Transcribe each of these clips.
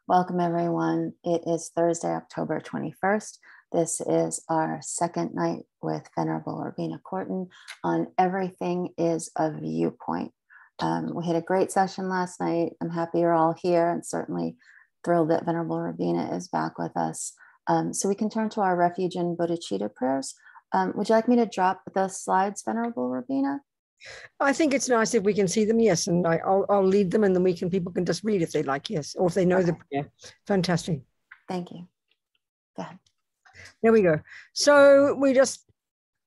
Welcome, everyone. It is Thursday, October 21st. This is our second night with Venerable Robina Courtin on Everything is a Viewpoint. We had a great session last night. I'm happy you're all here and certainly thrilled that Venerable Robina is back with us. So we can turn to our refuge and bodhicitta prayers. Would you like me to drop the slides, Venerable Robina? I think it's nice if we can see them, yes, and I'll lead them, and then people can just read if they like, yes, or if they know the prayer. Fantastic. Thank you. Go ahead. There we go. So we just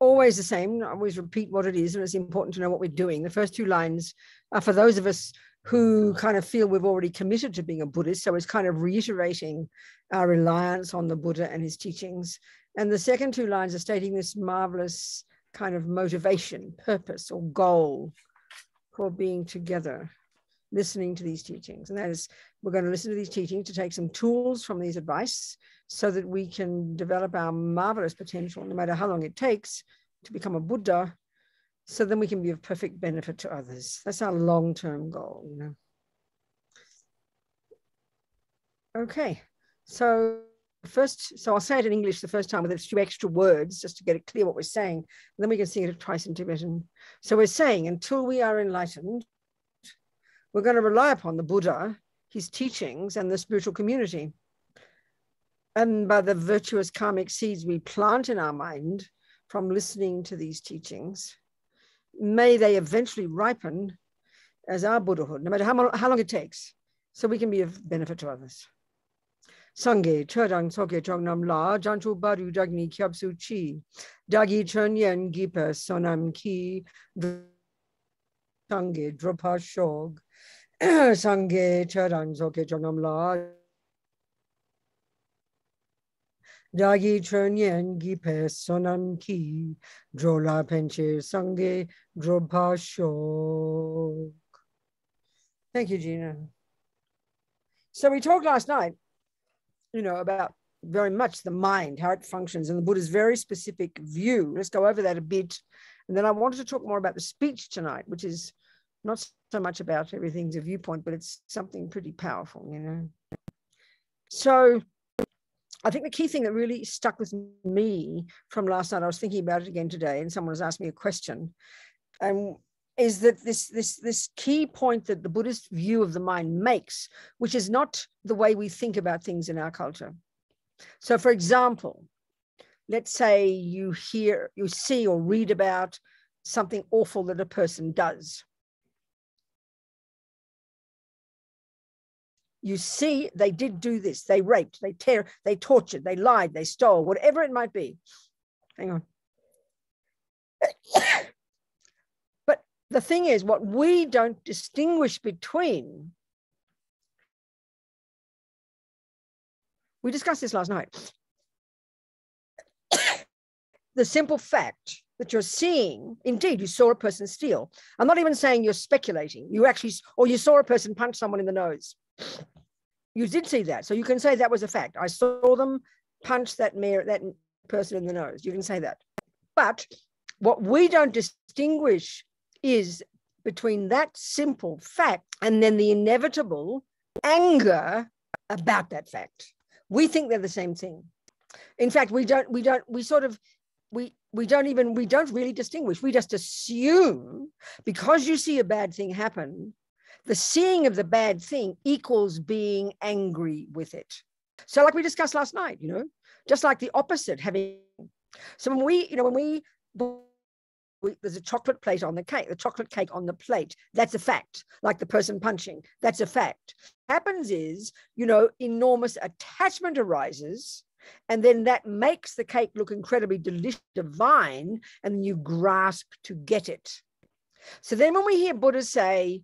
always the same. I always repeat what it is, and it's important to know what we're doing. The first two lines are for those of us who kind of feel we've already committed to being a Buddhist, so it's kind of reiterating our reliance on the Buddha and his teachings. And the second two lines are stating this marvelous kind of motivation, purpose, or goal for being together, listening to these teachings. And that is, we're going to listen to these teachings to take some tools from these advice so that we can develop our marvelous potential, no matter how long it takes, to become a Buddha, so then we can be of perfect benefit to others. That's our long-term goal, you know. Okay, so I'll say it in English the first time with a few extra words just to get it clear what we're saying. And then we can sing it twice in Tibetan. So we're saying, until we are enlightened, we're going to rely upon the Buddha, his teachings, and the spiritual community. And by the virtuous karmic seeds we plant in our mind from listening to these teachings, may they eventually ripen as our Buddhahood, no matter how long it takes, so we can be of benefit to others. Sangye chadang soke chognam la janchu baru dagni kyabsu chi dagi chunyen gipa sonam ki sangye dropa shog sangye chadang soke chognam la dagi chunyen gipa sonam ki drola penche sangye dropa shog. Thank you, Gina. So we talked last night, you know, about very much the mind, how it functions, and the Buddha's very specific view. Let's go over that a bit. And then I wanted to talk more about the speech tonight, which is not so much about everything's a viewpoint, but it's something pretty powerful, you know. So I think the key thing that really stuck with me from last night, I was thinking about it again today, and someone has asked me a question, is that this key point that the Buddhist view of the mind makes, which is not the way we think about things in our culture. So, for example, let's say you see or read about something awful that a person does. You see they did do this, they raped, they tortured, they lied, they stole, whatever it might be. Hang on. The thing is, what we don't distinguish between, we discussed this last night, the simple fact that you're seeing, indeed, you saw a person steal. I'm not even saying you're speculating. Or you saw a person punch someone in the nose. You did see that. So you can say that was a fact. I saw them punch that person in the nose. You can say that. But what we don't distinguish is between that simple fact and then the inevitable anger about that fact. We think they're the same thing. In fact, we don't really distinguish. We just assume, because you see a bad thing happen, the seeing of the bad thing equals being angry with it. So like we discussed last night, you know, just like the opposite so there's a chocolate plate on the cake, the chocolate cake on the plate. That's a fact. Like the person punching, that's a fact. What happens is, you know, enormous attachment arises, and then that makes the cake look incredibly delicious, divine, and you grasp to get it. So then when we hear Buddha say,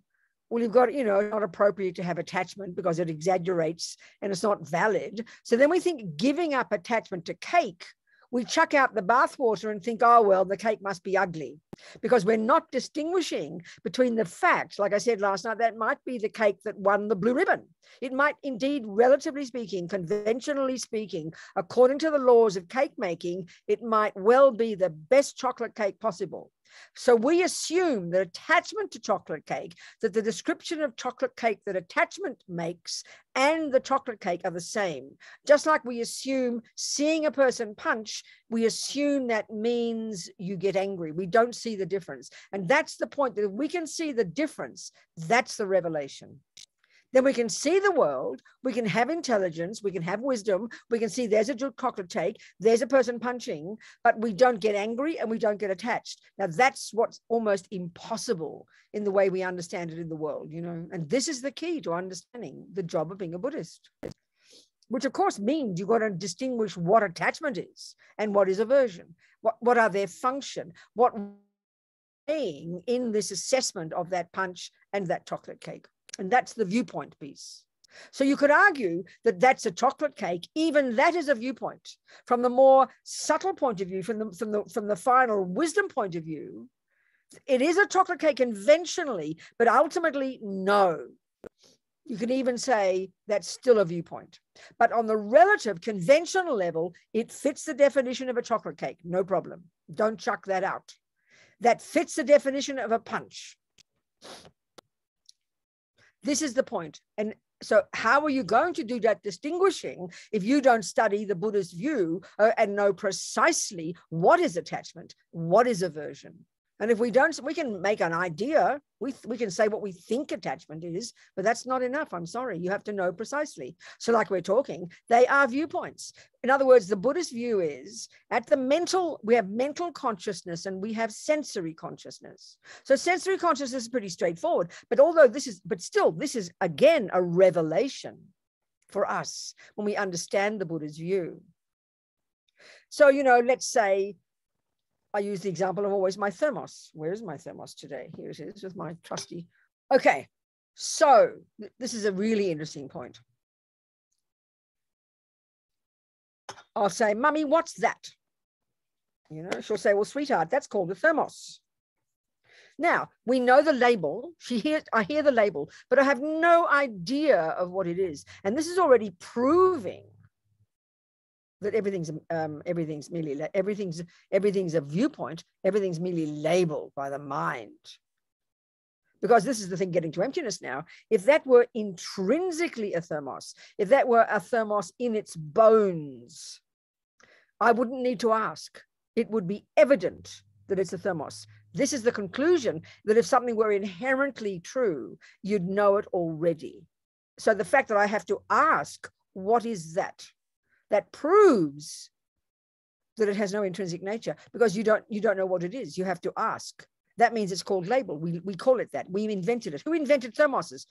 well, you've got, you know, not appropriate to have attachment because it exaggerates and it's not valid. So then we think giving up attachment to cake, we chuck out the bathwater and think, oh, well, the cake must be ugly, because we're not distinguishing between the fact, like I said last night, that might be the cake that won the blue ribbon. It might indeed, relatively speaking, conventionally speaking, according to the laws of cake making, it might well be the best chocolate cake possible. So we assume that attachment to chocolate cake, that the description of chocolate cake that attachment makes and the chocolate cake are the same. Just like we assume seeing a person punch, we assume that means you get angry. We don't see the difference. And that's the point, that if we can see the difference, that's the revelation. Then we can see the world, we can have intelligence, we can have wisdom, we can see there's a chocolate cake, there's a person punching, but we don't get angry and we don't get attached. Now that's what's almost impossible in the way we understand it in the world, you know, and this is the key to understanding the job of being a Buddhist, which of course means you've got to distinguish what attachment is and what is aversion, what are their function, what in this assessment of that punch and that chocolate cake. And that's the viewpoint piece. So you could argue that that's a chocolate cake. Even that is a viewpoint. From the more subtle point of view, from the final wisdom point of view, it is a chocolate cake conventionally, but ultimately, no. You can even say that's still a viewpoint. But on the relative conventional level, it fits the definition of a chocolate cake. No problem. Don't chuck that out. That fits the definition of a punch. This is the point. And so how are you going to do that distinguishing if you don't study the Buddhist view and know precisely what is attachment, what is aversion? And if we don't, we can make an idea. We can say what we think attachment is, but that's not enough. I'm sorry. You have to know precisely. So like we're talking, they are viewpoints. In other words, the Buddhist view is at the mental, we have mental consciousness and we have sensory consciousness. So sensory consciousness is pretty straightforward, but still, this is again a revelation for us when we understand the Buddha's view. So, you know, let's say, I use the example of always my thermos. Where is my thermos today? Here it is with my trusty. Okay, so this is a really interesting point. I'll say, Mummy, what's that? You know, she'll say, well, sweetheart, that's called a thermos. Now, we know the label. I hear the label, but I have no idea of what it is. And this is already proving that everything's a viewpoint, everything's merely labeled by the mind. Because this is the thing, getting to emptiness now. If that were intrinsically a thermos, if that were a thermos in its bones, I wouldn't need to ask. It would be evident that it's a thermos. This is the conclusion, that if something were inherently true, you'd know it already. So the fact that I have to ask, what is that? That proves that it has no intrinsic nature, because you don't know what it is. You have to ask. That means it's called label. We call it that. We invented it. Who invented thermoses?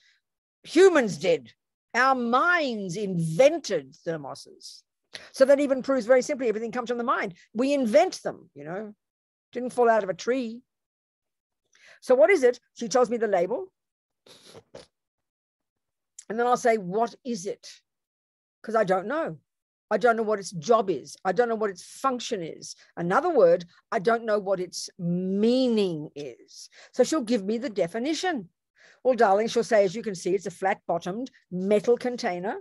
Humans did. Our minds invented thermoses. So that even proves very simply everything comes from the mind. We invent them, you know. Didn't fall out of a tree. So what is it? She tells me the label. And then I'll say, what is it? Because I don't know. I don't know what its job is. I don't know what its function is. Another word, I don't know what its meaning is. So she'll give me the definition. Well, darling, she'll say, as you can see, it's a flat-bottomed metal container.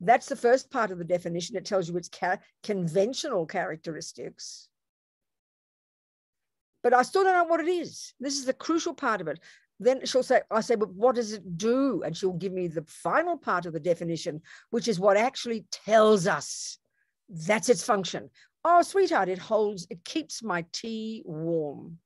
That's the first part of the definition. It tells you its conventional characteristics. But I still don't know what it is. This is the crucial part of it. Then she'll say, I say, but what does it do? And she'll give me the final part of the definition, which is what actually tells us that's its function. Oh, sweetheart, it keeps my tea warm.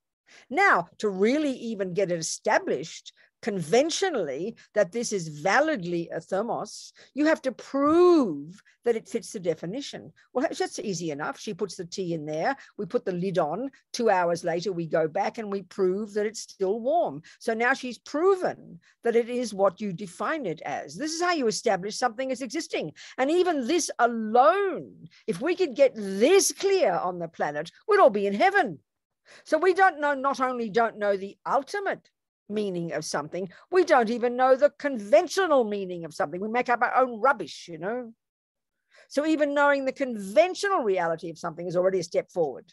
Now, to really even get it established conventionally that this is validly a thermos, you have to prove that it fits the definition. Well, that's easy enough. She puts the tea in there. We put the lid on. 2 hours later, we go back and we prove that it's still warm. So now she's proven that it is what you define it as. This is how you establish something as existing. And even this alone, if we could get this clear on the planet, we'd all be in heaven. So we not only don't know the ultimate meaning of something, we don't even know the conventional meaning of something. We make up our own rubbish, you know. So even knowing the conventional reality of something is already a step forward.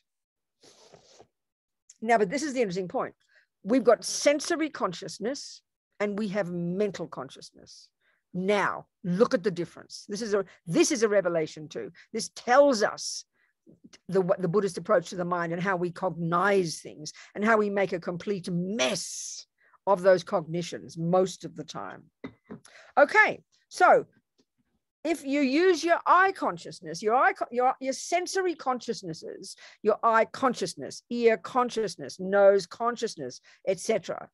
Now, but this is the interesting point. We've got sensory consciousness and we have mental consciousness. Now, look at the difference. This is a revelation too. This tells us the Buddhist approach to the mind and how we cognize things and how we make a complete mess of those cognitions most of the time. Okay, so if you use your eye consciousness, your sensory consciousnesses, your eye consciousness, ear consciousness, nose consciousness, etc.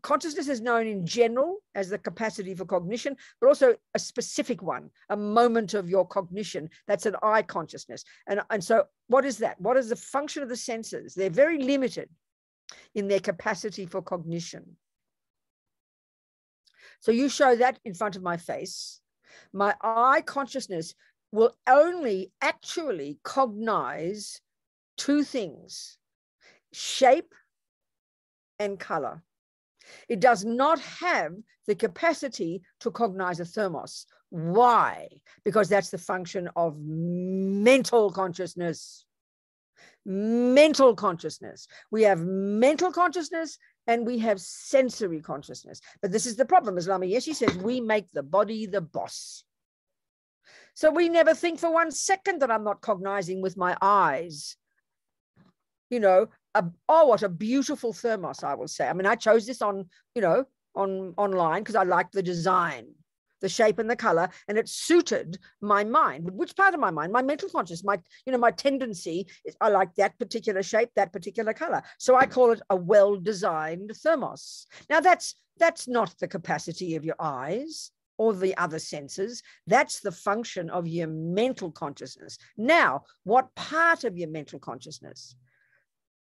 Consciousness is known in general as the capacity for cognition, but also a specific one, a moment of your cognition. That's an eye consciousness. And so what is that? What is the function of the senses? They're very limited in their capacity for cognition. So you show that in front of my face. My eye consciousness will only actually cognize two things: shape and color. It does not have the capacity to cognize a thermos. Why? Because that's the function of mental consciousness. Mental consciousness. We have mental consciousness and we have sensory consciousness. But this is the problem. As Lama Yeshe says, we make the body the boss. So we never think for 1 second that I'm not cognizing with my eyes. You know, oh, what a beautiful thermos, I will say. I mean, I chose this on, you know, online because I liked the design, the shape and the color, and it suited my mind. Which part of my mind? My mental consciousness, my tendency is I like that particular shape, that particular color. So I call it a well-designed thermos. Now that's not the capacity of your eyes or the other senses. That's the function of your mental consciousness. Now, what part of your mental consciousness?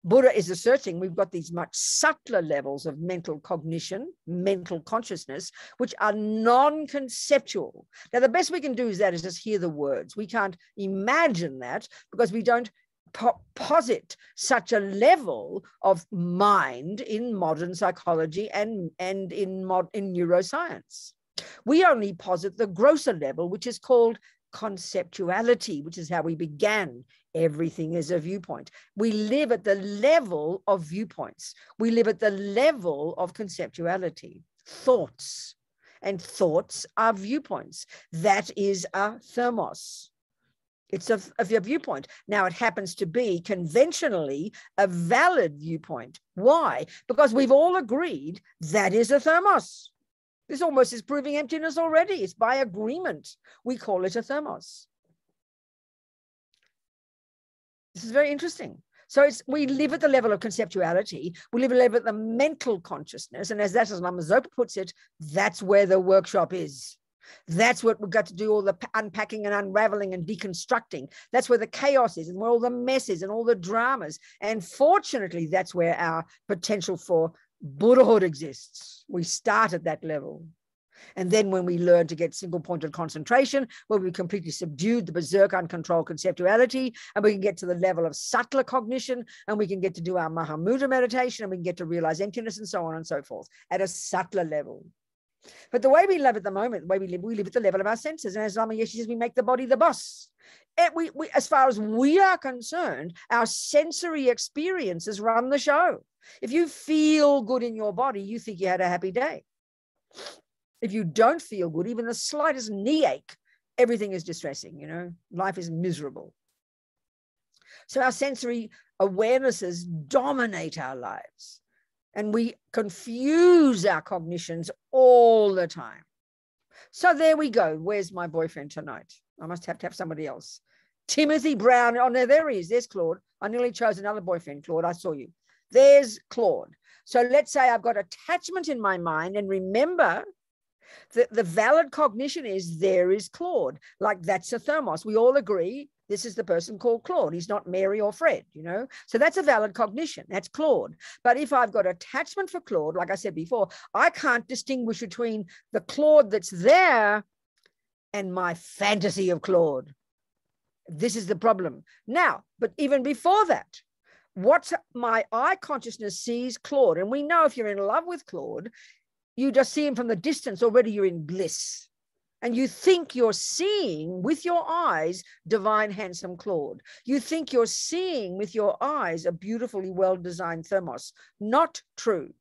Buddha is asserting we've got these much subtler levels of mental cognition, mental consciousness, which are non-conceptual. Now, the best we can do is just hear the words. We can't imagine that because we don't posit such a level of mind in modern psychology and in neuroscience. We only posit the grosser level, which is called conceptuality, which is how we began. Everything is a viewpoint. We live at the level of viewpoints. We live at the level of conceptuality, thoughts, and thoughts are viewpoints. That is a thermos. It's a viewpoint. Now, it happens to be conventionally a valid viewpoint. Why? Because we've all agreed that is a thermos. This almost is proving emptiness already. It's by agreement. We call it a thermos. This is very interesting. So we live at the level of conceptuality. We live at the level of the mental consciousness. And as Lama Zopa puts it, that's where the workshop is. That's what we've got to do, all the unpacking and unraveling and deconstructing. That's where the chaos is and where all the mess is and all the dramas. And fortunately, that's where our potential for Buddhahood exists. We start at that level. And then when we learn to get single-pointed concentration, where we completely subdued the berserk uncontrolled conceptuality, and we can get to the level of subtler cognition, and we can get to do our Mahamudra meditation, and we can get to realize emptiness and so on and so forth at a subtler level. But the way we live at the moment, the way we live at the level of our senses. And as Lama Yeshe says, we make the body the boss. As far as we are concerned, our sensory experiences run the show. If you feel good in your body, you think you had a happy day. If you don't feel good, even the slightest knee ache, everything is distressing, you know, life is miserable. So our sensory awarenesses dominate our lives and we confuse our cognitions all the time. So there we go. Where's my boyfriend tonight? I must have to have somebody else. Timothy Brown. Oh, no, there he is. There's Claude. I nearly chose another boyfriend, Claude. I saw you. There's Claude. So let's say I've got attachment in my mind, and remember, the valid cognition is there is Claude. Like that's a thermos. We all agree this is the person called Claude. He's not Mary or Fred, you know. So that's a valid cognition. That's Claude. But if I've got attachment for Claude, like I said before, I can't distinguish between the Claude that's there and my fantasy of Claude. This is the problem. Now, but even before that, what my eye consciousness sees Claude. And we know if you're in love with Claude, you just see him from the distance, already you're in bliss. And you think you're seeing with your eyes divine, handsome Claude. You think you're seeing with your eyes a beautifully well-designed thermos. Not true.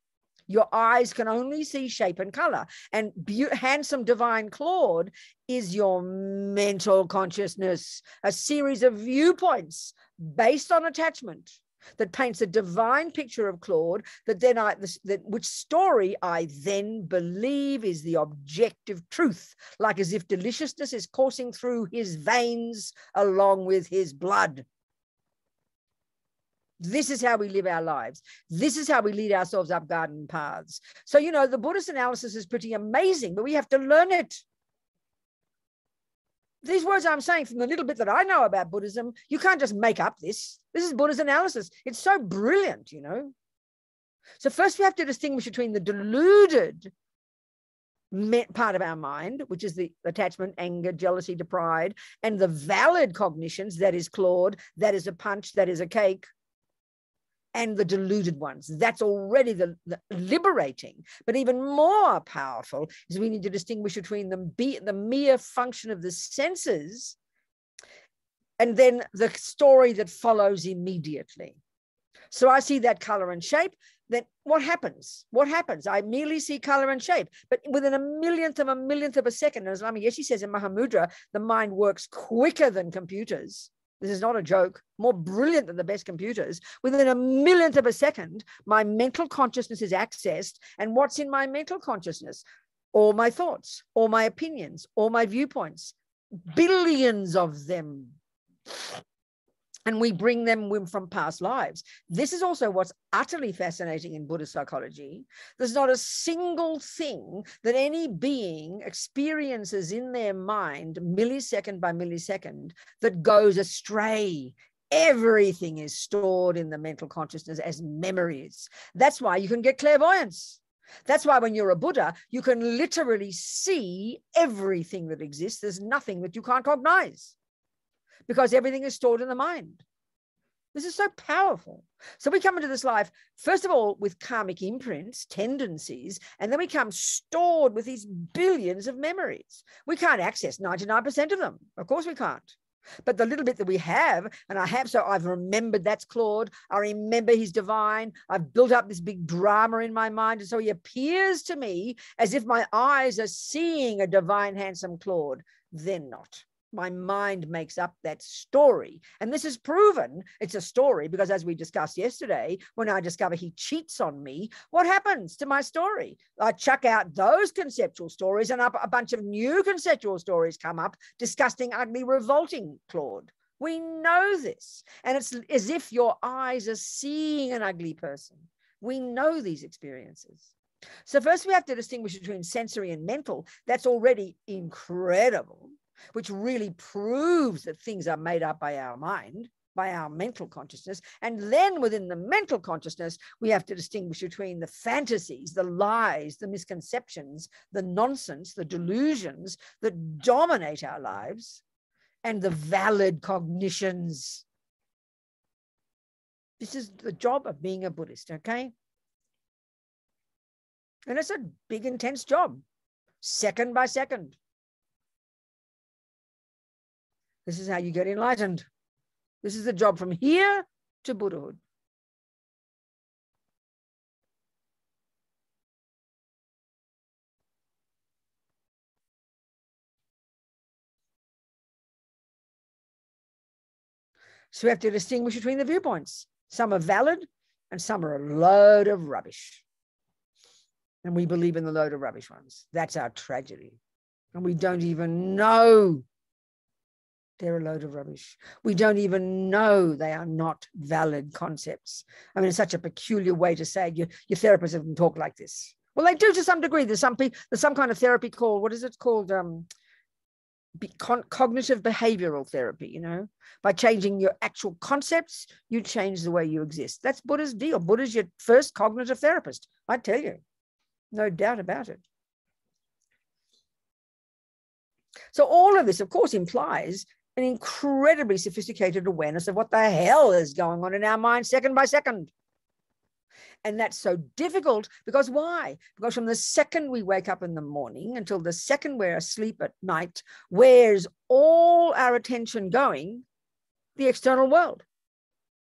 Your eyes can only see shape and color. And handsome divine Claude is your mental consciousness, a series of viewpoints based on attachment that paints a divine picture of Claude that then which story I then believe is the objective truth, like as if deliciousness is coursing through his veins along with his blood. This is how we live our lives. This is how we lead ourselves up garden paths. So, you know, the Buddhist analysis is pretty amazing, but we have to learn it. These words I'm saying, from the little bit that I know about Buddhism, you can't just make up this. This is Buddhist analysis. It's so brilliant, you know. So first we have to distinguish between the deluded part of our mind, which is the attachment, anger, jealousy, pride, and the valid cognitions, that is Claude, that is a punch, that is a cake, and the deluded ones. That's already the liberating. But even more powerful is we need to distinguish between the mere function of the senses and then the story that follows immediately. So I see that color and shape. Then what happens? What happens? I merely see color and shape, but within a millionth of a second, as Lama Yeshe says in Mahamudra, the mind works quicker than computers. This is not a joke, more brilliant than the best computers. Within a millionth of a second, my mental consciousness is accessed. And what's in my mental consciousness? All my thoughts, all my opinions, all my viewpoints, billions of them. And we bring them from past lives. This is also what's utterly fascinating in Buddhist psychology. There's not a single thing that any being experiences in their mind, millisecond by millisecond, that goes astray. Everything is stored in the mental consciousness as memories. That's why you can get clairvoyance. That's why when you're a Buddha, you can literally see everything that exists. There's nothing that you can't cognize, because everything is stored in the mind. This is so powerful. So we come into this life, first of all, with karmic imprints, tendencies, and then we come stored with these billions of memories. We can't access 99% of them. Of course we can't. But the little bit that we have, and I have, so I've remembered that's Claude. I remember he's divine. I've built up this big drama in my mind. And so he appears to me as if my eyes are seeing a divine, handsome Claude. They're not. My mind makes up that story. And this is proven it's a story because, as we discussed yesterday, when I discover he cheats on me, what happens to my story? I chuck out those conceptual stories and a bunch of new conceptual stories come up, disgusting, ugly, revolting Claude. We know this. And it's as if your eyes are seeing an ugly person. We know these experiences. So first we have to distinguish between sensory and mental. That's already incredible, which really proves that things are made up by our mind, by our mental consciousness. And then within the mental consciousness, we have to distinguish between the fantasies, the lies, the misconceptions, the nonsense, the delusions that dominate our lives, and the valid cognitions. This is the job of being a Buddhist, okay? And it's a big, intense job, second by second. This is how you get enlightened. This is the job from here to Buddhahood. So we have to distinguish between the viewpoints. Some are valid and some are a load of rubbish. And we believe in the load of rubbish ones. That's our tragedy. And we don't even know they're a load of rubbish. We don't even know they are not valid concepts. I mean, it's such a peculiar way to say it. Your therapist doesn't talk like this. Well, they do to some degree. There's some kind of therapy called, what is it called? Cognitive behavioral therapy, you know, by changing your actual concepts, you change the way you exist. That's Buddha's deal. Buddha's your first cognitive therapist, I tell you, no doubt about it. So all of this, of course, implies an incredibly sophisticated awareness of what the hell is going on in our mind second by second. And that's so difficult because why? Because from the second we wake up in the morning until the second we're asleep at night, where's all our attention going? The external world,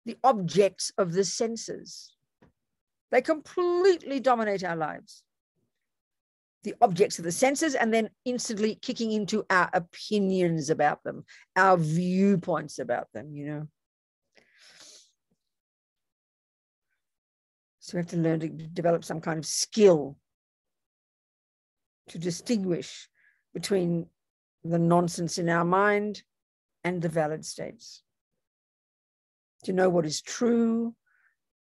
the objects of the senses. They completely dominate our lives. The objects of the senses, and then instantly kicking into our opinions about them, our viewpoints about them, you know. So we have to learn to develop some kind of skill to distinguish between the nonsense in our mind and the valid states. To know what is true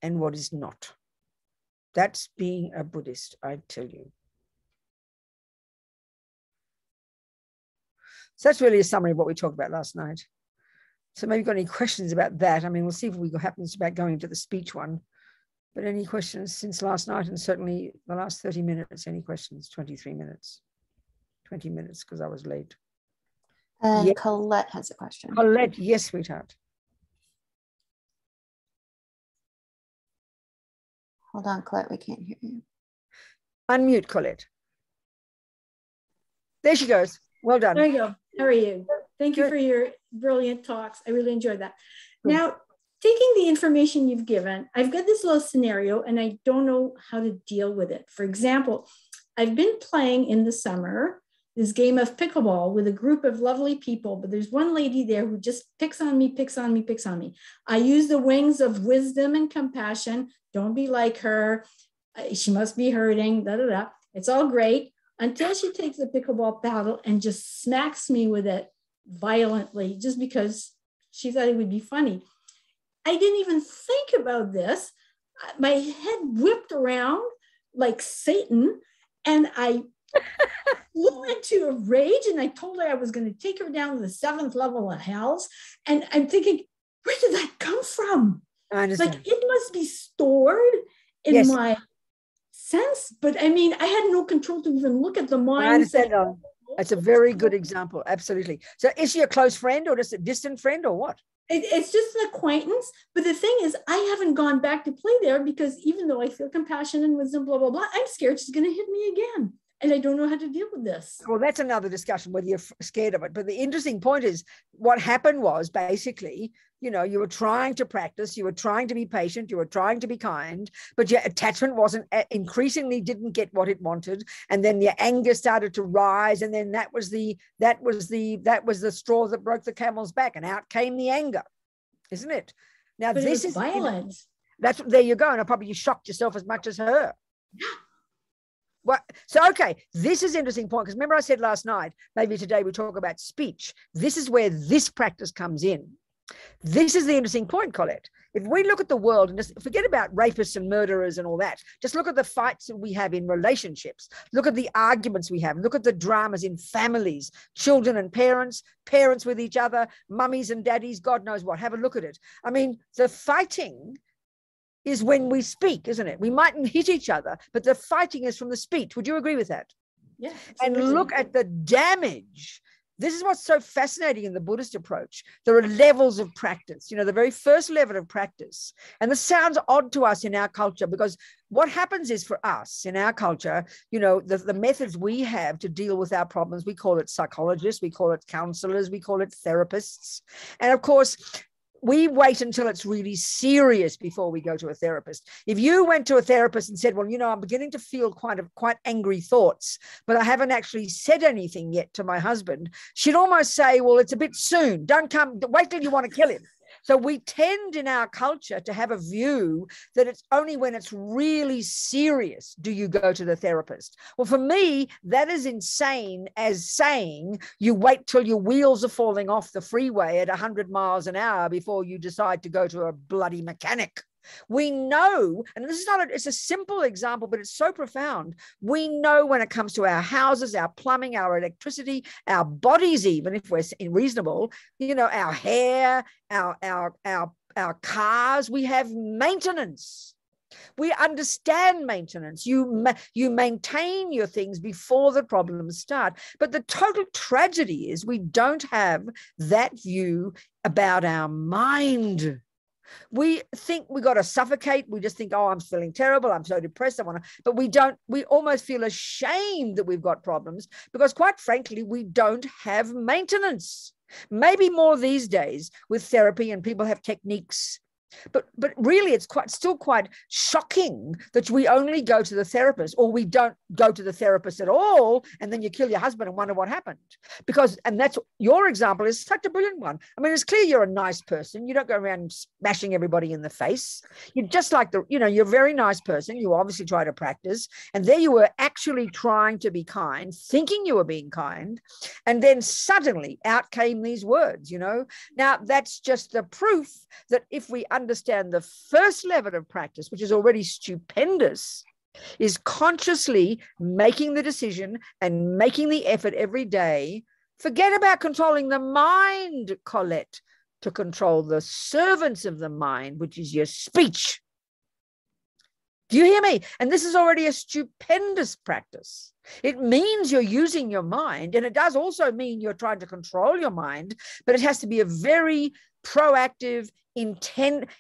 and what is not. That's being a Buddhist, I tell you. So that's really a summary of what we talked about last night. So maybe you've got any questions about that. I mean, we'll see if we happens about going into the speech one. But any questions since last night, and certainly the last 30 minutes, any questions? 23 minutes, 20 minutes, because I was late. And yes. Colette has a question. Colette, yes, sweetheart. Hold on, Colette, we can't hear you. Unmute, Colette. There she goes. Well done. There you go. How are you? Thank you for your brilliant talks. I really enjoyed that. Good. Now, taking the information you've given, I've got this little scenario and I don't know how to deal with it. For example, I've been playing in the summer this game of pickleball with a group of lovely people, but there's one lady there who just picks on me, picks on me, picks on me. I use the wings of wisdom and compassion. Don't be like her. She must be hurting, da, da, da. It's all great until she takes the pickleball paddle and just smacks me with it violently just because she thought it would be funny. I didn't even think about this. My head whipped around like Satan, and I flew into a rage, and I told her I was going to take her down to the 7th level of hells. And I'm thinking, where did that come from? I understand. Like, it must be stored in my sense, but I mean, I had no control to even look at the mind. I understand. It's a very good example. Absolutely. So is she a close friend or just a distant friend or what? It's just an acquaintance. But the thing is, I haven't gone back to play there because even though I feel compassion and wisdom, blah, blah, blah, I'm scared she's going to hit me again. And I don't know how to deal with this. Well, that's another discussion, whether you're scared of it. But the interesting point is what happened was basically, you know, you were trying to practice, you were trying to be patient, you were trying to be kind, but your attachment wasn't, increasingly didn't get what it wanted. And then your anger started to rise. And then that was the straw that broke the camel's back, and out came the anger, isn't it? Now, but this is violence. There you go. And probably you shocked yourself as much as her. Yeah. Well, so, okay, this is an interesting point, because remember I said last night, maybe today we talk about speech. This is where this practice comes in. This is the interesting point, Colette. If we look at the world and just forget about rapists and murderers and all that, just look at the fights that we have in relationships. Look at the arguments we have. Look at the dramas in families, children and parents, parents with each other, mummies and daddies, God knows what. Have a look at it. I mean, the fighting is when we speak, isn't it? We mightn't hit each other, but the fighting is from the speech. Would you agree with that? Yeah. And look at the damage. This is what's so fascinating in the Buddhist approach. There are levels of practice, you know, the very first level of practice. And this sounds odd to us in our culture, because what happens is, for us in our culture, you know, the methods we have to deal with our problems, we call it psychologists, we call it counselors, we call it therapists. And of course, we wait until it's really serious before we go to a therapist. If you went to a therapist and said, well, you know, I'm beginning to feel quite angry thoughts, but I haven't actually said anything yet to my husband, she'd almost say, well, it's a bit soon. Don't come, wait till you want to kill him. So we tend in our culture to have a view that it's only when it's really serious do you go to the therapist. Well, for me, that is insane as saying you wait till your wheels are falling off the freeway at 100 miles an hour before you decide to go to a bloody mechanic. We know, and this is it's a simple example, but it's so profound. We know when it comes to our houses, our plumbing, our electricity, our bodies, even if we're reasonable, you know, our hair, our cars, we have maintenance. We understand maintenance. You maintain your things before the problems start. But the total tragedy is we don't have that view about our mind. We think we got to suffocate. We just think, oh, I'm feeling terrible. I'm so depressed. But we don't, we almost feel ashamed that we've got problems because, quite frankly, we don't have maintenance. Maybe more these days with therapy, and people have techniques But really, it's still quite shocking that we only go to the therapist, or we don't go to the therapist at all, and then you kill your husband and wonder what happened. And that's your example is such a brilliant one. I mean, it's clear you're a nice person. You don't go around smashing everybody in the face. You're just like you're a very nice person. You obviously try to practice, and there you were actually trying to be kind, thinking you were being kind, and then suddenly out came these words. Now that's just the proof that if we understand the first level of practice, which is already stupendous, is consciously making the decision and making the effort every day. Forget about controlling the mind, Colette, to control the servants of the mind, which is your speech. Do you hear me? And this is already a stupendous practice. It means you're using your mind, and it does also mean you're trying to control your mind, but it has to be a very proactive,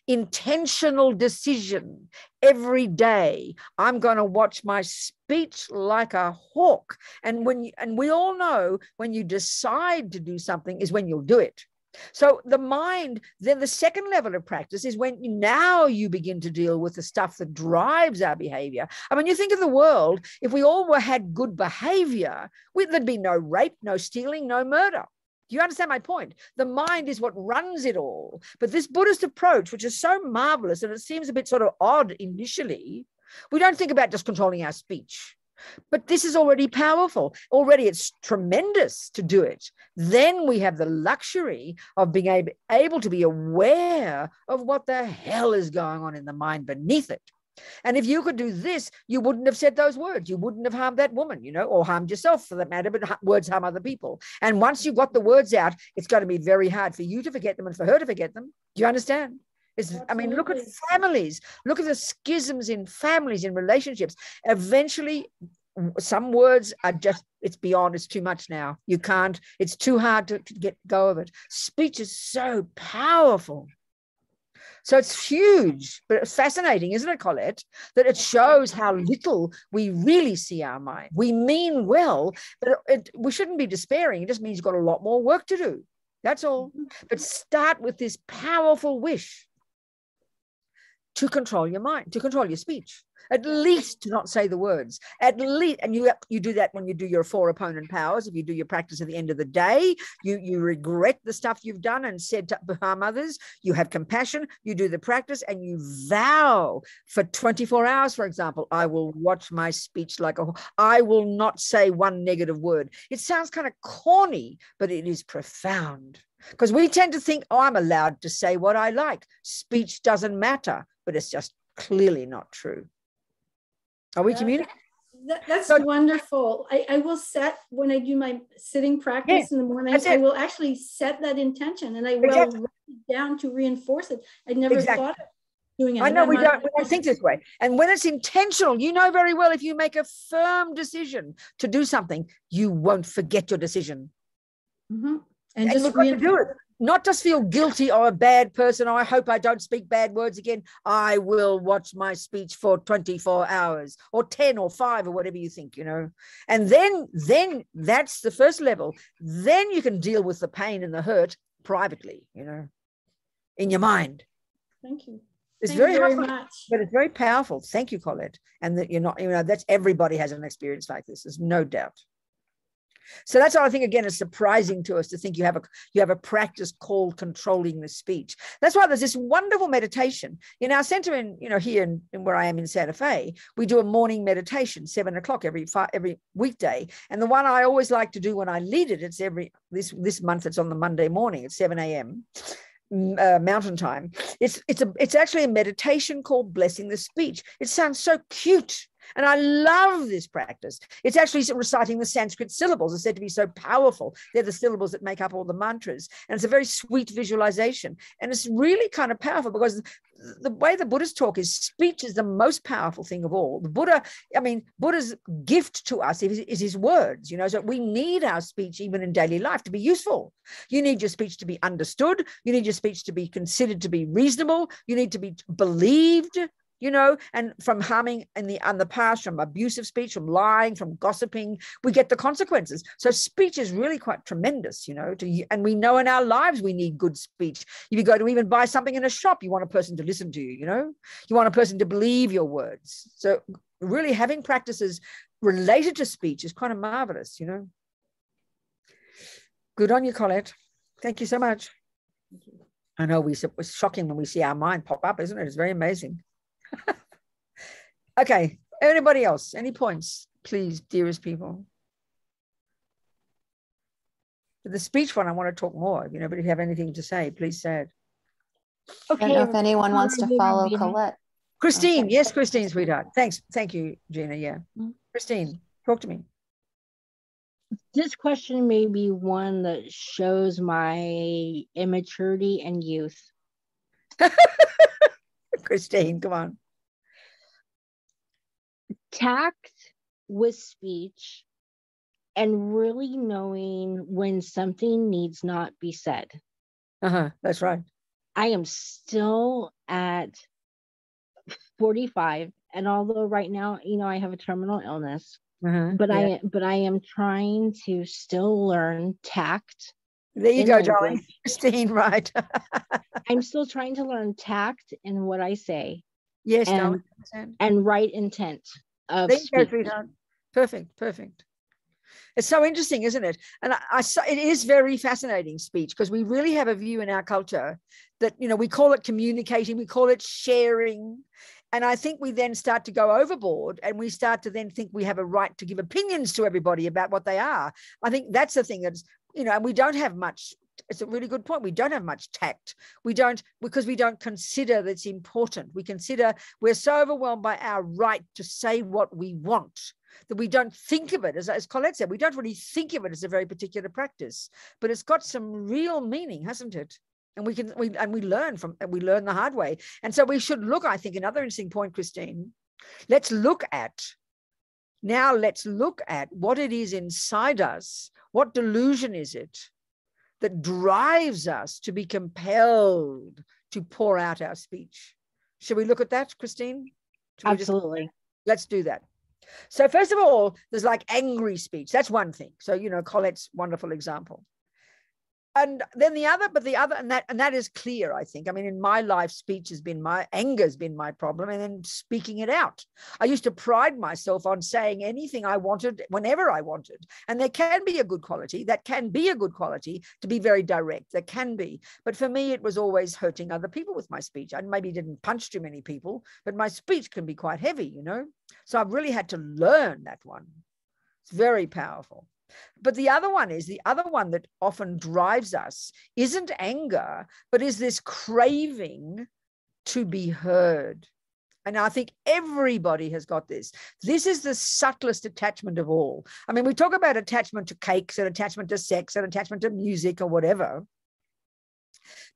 intentional decision every day. I'm going to watch my speech like a hawk. And we all know when you decide to do something is when you'll do it. So the mind, then the second level of practice is when now you begin to deal with the stuff that drives our behavior. I mean, you think of the world, if we all had good behavior, there'd be no rape, no stealing, no murder. Do you understand my point? The mind is what runs it all. But this Buddhist approach, which is so marvelous, and it seems a bit sort of odd initially, we don't think about just controlling our speech. But this is already powerful. Already it's tremendous to do it. Then we have the luxury of being able to be aware of what the hell is going on in the mind beneath it. And if you could do this, you wouldn't have said those words. You wouldn't have harmed that woman, or harmed yourself for that matter, but words harm other people. And once you've got the words out, it's going to be very hard for you to forget them and for her to forget them. Do you understand? Look at families. Look at the schisms in families, in relationships. Eventually, some words are it's too much now. You can't, it's too hard to get go of it. Speech is so powerful. So it's huge, but it's fascinating, isn't it, Colette, that it shows how little we really see our mind. We mean well, but we shouldn't be despairing. It just means you've got a lot more work to do. That's all. But start with this powerful wish to control your mind, to control your speech. At least to not say the words. At least, and you do that when you do your 4 opponent powers. If you do your practice at the end of the day, you regret the stuff you've done and said to harm others. You have compassion. You do the practice, and you vow for 24 hours, for example, I will watch my speech like I will not say one negative word. It sounds kind of corny, but it is profound. Because we tend to think, I'm allowed to say what I like. Speech doesn't matter, but it's just clearly not true. Are we communicating? That's wonderful. I will set, when I do my sitting practice in the morning, I will actually set that intention, and I will write it down to reinforce it. I never thought of doing it. I know we don't think this way. And when it's intentional, you know very well, if you make a firm decision to do something, you won't forget your decision. Mm-hmm. And just you've got to do it. Not just feel guilty or a bad person. I hope I don't speak bad words again. I will watch my speech for 24 hours or 10 or 5 or whatever you think, And then that's the first level. Then you can deal with the pain and the hurt privately, in your mind. Thank you. It's very much. But it's very powerful. Thank you, Colette. And that you're not, that's everybody has an experience like this. There's no doubt. So that's why I think, again, it's surprising to us to think you have a practice called controlling the speech. That's why there's this wonderful meditation in our center here in where I am in Santa Fe. We do a morning meditation, 7 o'clock every weekday. And the one I always like to do when I lead it, it's this month, it's on the Monday morning at 7 a.m. Mountain time. It's actually a meditation called Blessing the Speech. It sounds so cute. And I love this practice. It's actually reciting the Sanskrit syllables. It's said to be so powerful. They're the syllables that make up all the mantras. And it's a very sweet visualization. And it's really kind of powerful because the way the Buddhists talk is speech is the most powerful thing of all. Buddha's gift to us is his words, so we need our speech even in daily life to be useful. You need your speech to be understood. You need your speech to be considered to be reasonable. You need to be believed. you know, and from harming in the past, from abusive speech, from lying, from gossiping, we get the consequences. So speech is really quite tremendous, you know, and we know in our lives we need good speech. If you go to even buy something in a shop, you want a person to listen to you, you know, you want a person to believe your words. So really having practices related to speech is kind of marvelous, you know. Good on you, Colette. Thank you so much. Thank you. I know it's shocking when we see our mind pop up, isn't it? It's very amazing. Okay, anybody else? Any points, please, dearest people? For the speech one, I want to talk more. If anybody have anything to say, please say it. Okay. I don't know if anyone wants to follow Colette. Christine, okay. Yes, Christine, sweetheart. Thanks. Thank you, Gina. Yeah. Christine, talk to me. This question may be one that shows my immaturity and youth. Christine, come on. Tact with speech and really knowing when something needs not be said. That's right. I am still at 45, and although right now, you know, I have a terminal illness, but yeah. I am trying to still learn tact. There you go, darling. Christine, right. I'm still trying to learn tact in what I say. Yes, and right intent of there you go, speech. sweetheart. Perfect, perfect. It's so interesting, isn't it? And it is very fascinating, speech, because we really have a view in our culture that, you know, we call it communicating, we call it sharing. And I think we then start to go overboard and we start to then think we have a right to give opinions to everybody about what they are. I think that's the thing that's, you know, and we don't have much. It's a really good point. We don't have much tact. We don't, because we don't consider that it's important. We consider we're so overwhelmed by our right to say what we want that we don't think of it, as Colette said, we don't really think of it as a very particular practice, but it's got some real meaning, hasn't it? And we learn the hard way. And so we should look, I think, another interesting point, Christine, let's look at what it is inside us. What delusion is it that drives us to be compelled to pour out our speech? Should we look at that, Christine? Absolutely. Let's do that. So first of all, there's like angry speech. That's one thing. So, you know, Colette's wonderful example. And then and that is clear, I think. I mean, in my life, speech has been anger's been my problem, and then speaking it out. I used to pride myself on saying anything I wanted whenever I wanted. And there can be a good quality. That can be a good quality to be very direct. There can be. But for me, it was always hurting other people with my speech. I maybe didn't punch too many people, but my speech can be quite heavy, you know. So I've really had to learn that one. It's very powerful. But the other one that often drives us isn't anger, but is this craving to be heard. And I think everybody has got this. This is the subtlest attachment of all. I mean, we talk about attachment to cakes and attachment to sex and attachment to music or whatever.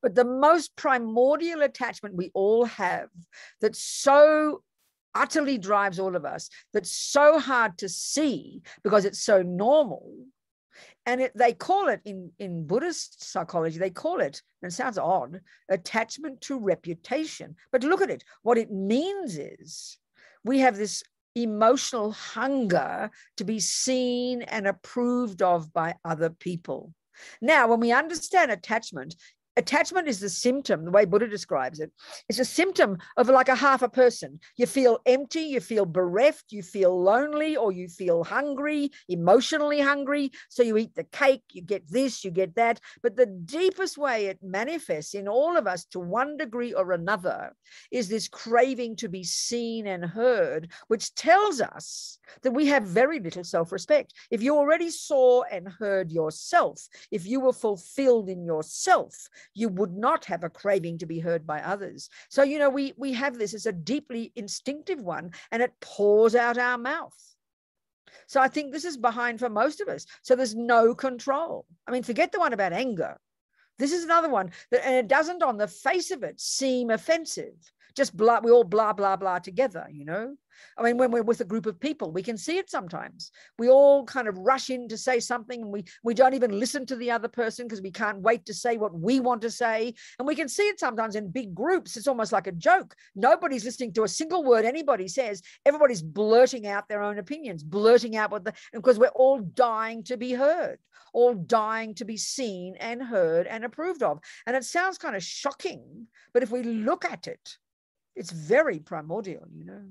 But the most primordial attachment we all have that's so utterly drives all of us, that's so hard to see because it's so normal. And they call it in Buddhist psychology, they call it, and it sounds odd, attachment to reputation. But look at it. What it means is we have this emotional hunger to be seen and approved of by other people. Now, when we understand attachment is the symptom, the way Buddha describes it. It's a symptom of like a half a person. You feel empty, you feel bereft, you feel lonely, or you feel hungry, emotionally hungry. So you eat the cake, you get this, you get that. But the deepest way it manifests in all of us to one degree or another is this craving to be seen and heard, which tells us that we have very little self-respect. If you already saw and heard yourself, if you were fulfilled in yourself, you would not have a craving to be heard by others. So, you know, we have this as a deeply instinctive one, and it pours out our mouth. So I think this is behind for most of us. So there's no control. I mean, forget the one about anger. This is another one that, and it doesn't on the face of it seem offensive just blah, we all blah, blah, blah together, you know. I mean, when we're with a group of people, we can see it sometimes. We all kind of rush in to say something, and we don't even listen to the other person because we can't wait to say what we want to say. And we can see it sometimes in big groups. It's almost like a joke. Nobody's listening to a single word anybody says. Everybody's blurting out their own opinions, blurting out because we're all dying to be heard, all dying to be seen and heard and approved of. And it sounds kind of shocking, but if we look at it, it's very primordial, you know.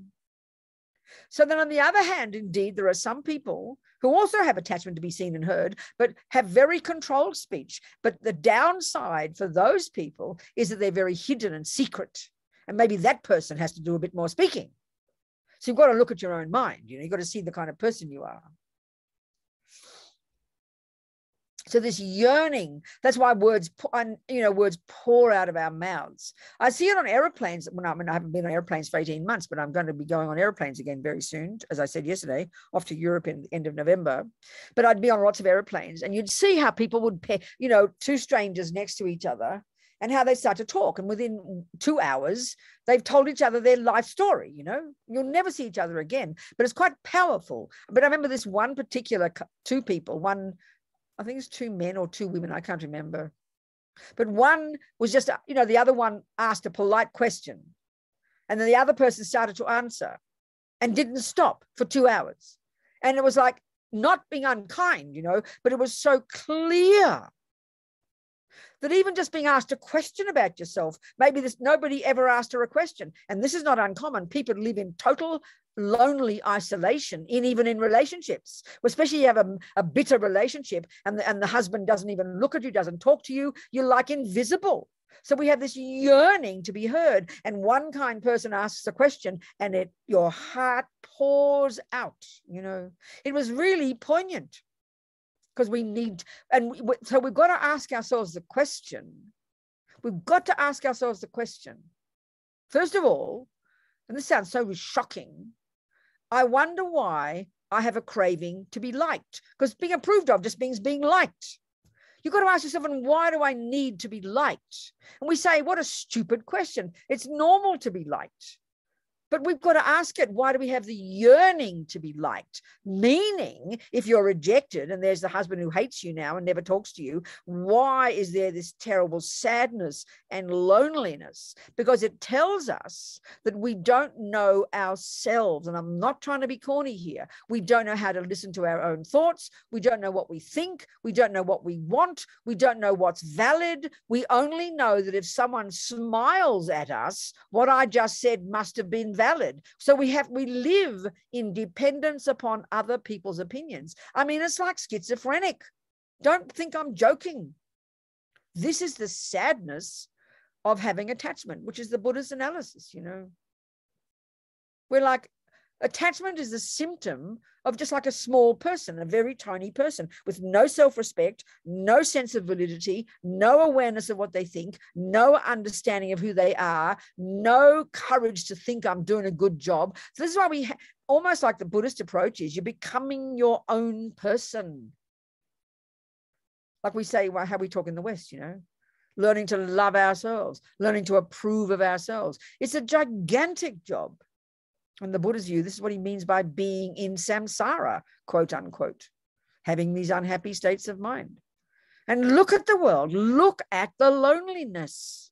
So then on the other hand, indeed, there are some people who also have attachment to be seen and heard, but have very controlled speech. But the downside for those people is that they're very hidden and secret. And maybe that person has to do a bit more speaking. So you've got to look at your own mind. You know, you've got to see the kind of person you are. So this yearning, that's why words pour out of our mouths. I see it on airplanes. I haven't been on airplanes for 18 months, but I'm going to be going on airplanes again very soon. As I said yesterday, off to Europe in the end of November. But I'd be on lots of airplanes, and you'd see how people would pair, you know, two strangers next to each other, and how they start to talk. And within 2 hours, they've told each other their life story, you know. You'll never see each other again, but it's quite powerful. But I remember this one particular two people, I think it's 2 men or 2 women, I can't remember. But one was just, you know, the other one asked a polite question, and then the other person started to answer and didn't stop for 2 hours. And it was like not being unkind, you know, but it was so clear that even just being asked a question about yourself, maybe nobody ever asked her a question. And this is not uncommon. People live in total lonely isolation, even in relationships, especially you have a bitter relationship, and the husband doesn't even look at you, doesn't talk to you. You're like invisible. So we have this yearning to be heard. And one kind person asks a question, and your heart pours out, you know. It was really poignant. Because we need, so we've got to ask ourselves the question. We've got to ask ourselves the question. First of all, and this sounds so shocking, I wonder why I have a craving to be liked. Because being approved of just means being liked. You've got to ask yourself, and why do I need to be liked? And we say, what a stupid question. It's normal to be liked. But we've got to ask it, why do we have the yearning to be liked? Meaning, if you're rejected and there's the husband who hates you now and never talks to you, why is there this terrible sadness and loneliness? Because it tells us that we don't know ourselves. And I'm not trying to be corny here. We don't know how to listen to our own thoughts. We don't know what we think. We don't know what we want. We don't know what's valid. We only know that if someone smiles at us, what I just said must have been valid. So we live in dependence upon other people's opinions. I mean, it's like schizophrenic. Don't think I'm joking. This is the sadness of having attachment, which is the Buddhist analysis, you know. We're like, attachment is a symptom of just like a small person, a very tiny person with no self-respect, no sense of validity, no awareness of what they think, no understanding of who they are, no courage to think I'm doing a good job. So this is why we almost like the Buddhist approach is you're becoming your own person. Like we say, well, how we talk in the West, you know, learning to love ourselves, learning to approve of ourselves. It's a gigantic job. In the Buddha's view, this is what he means by being in samsara, quote unquote, having these unhappy states of mind. And look at the world, look at the loneliness.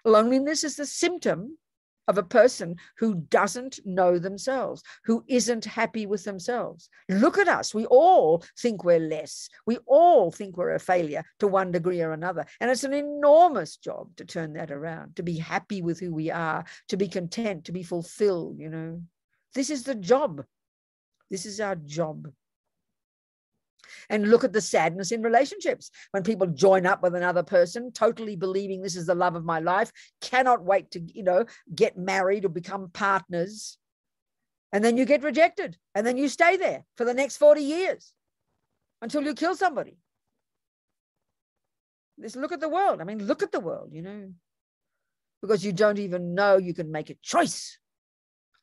Loneliness is the symptom of a person who doesn't know themselves, who isn't happy with themselves. Look at us. We all think we're less. We all think we're a failure to one degree or another. And it's an enormous job to turn that around, to be happy with who we are, to be content, to be fulfilled, you know. This is the job. This is our job. And look at the sadness in relationships when people join up with another person, totally believing this is the love of my life, cannot wait to, you know, get married or become partners. And then you get rejected. And then you stay there for the next 40 years until you kill somebody. Just look at the world. I mean, look at the world, you know, because you don't even know you can make a choice.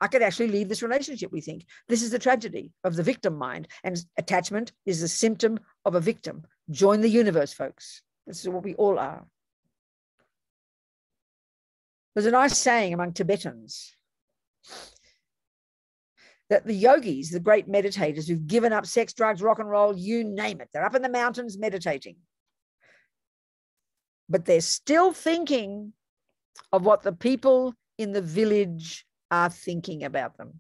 I could actually leave this relationship, we think. This is the tragedy of the victim mind. And attachment is a symptom of a victim. Join the universe, folks. This is what we all are. There's a nice saying among Tibetans that the yogis, the great meditators who've given up sex, drugs, rock and roll, you name it, they're up in the mountains meditating. But they're still thinking of what the people in the village are thinking about them.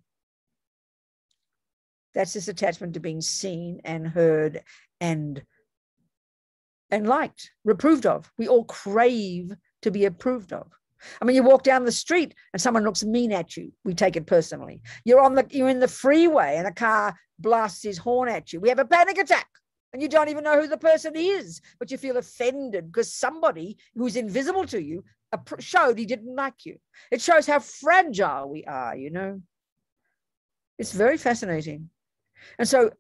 That's this attachment to being seen and heard and liked, approved of. We all crave to be approved of. I mean, you walk down the street and someone looks mean at you. We take it personally. You're in the freeway and a car blasts his horn at you. We have a panic attack and you don't even know who the person is, but you feel offended because somebody who's invisible to you showed he didn't like you. It shows how fragile we are, you know. It's very fascinating. And so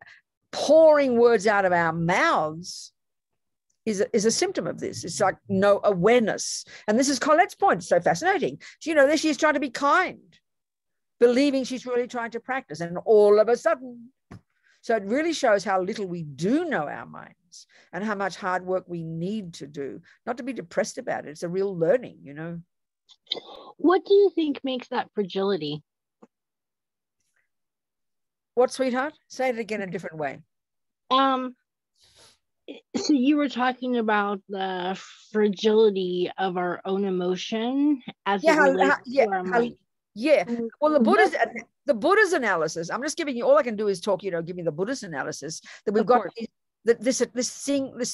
pouring words out of our mouths is a symptom of this. It's like no awareness. And this is Colette's point. It's so fascinating. You know, she's trying to be kind, believing she's really trying to practice. And all of a sudden, so it really shows how little we do know our minds and how much hard work we need to do, not to be depressed about it. It's a real learning, you know. What do you think makes that fragility? What, sweetheart? Say it again a different way. So you were talking about the fragility of our own emotion as it relates to our mind. Well, the Buddha's analysis, I'm just giving you, all I can do is talk, you know, give me the Buddhist analysis that we've got this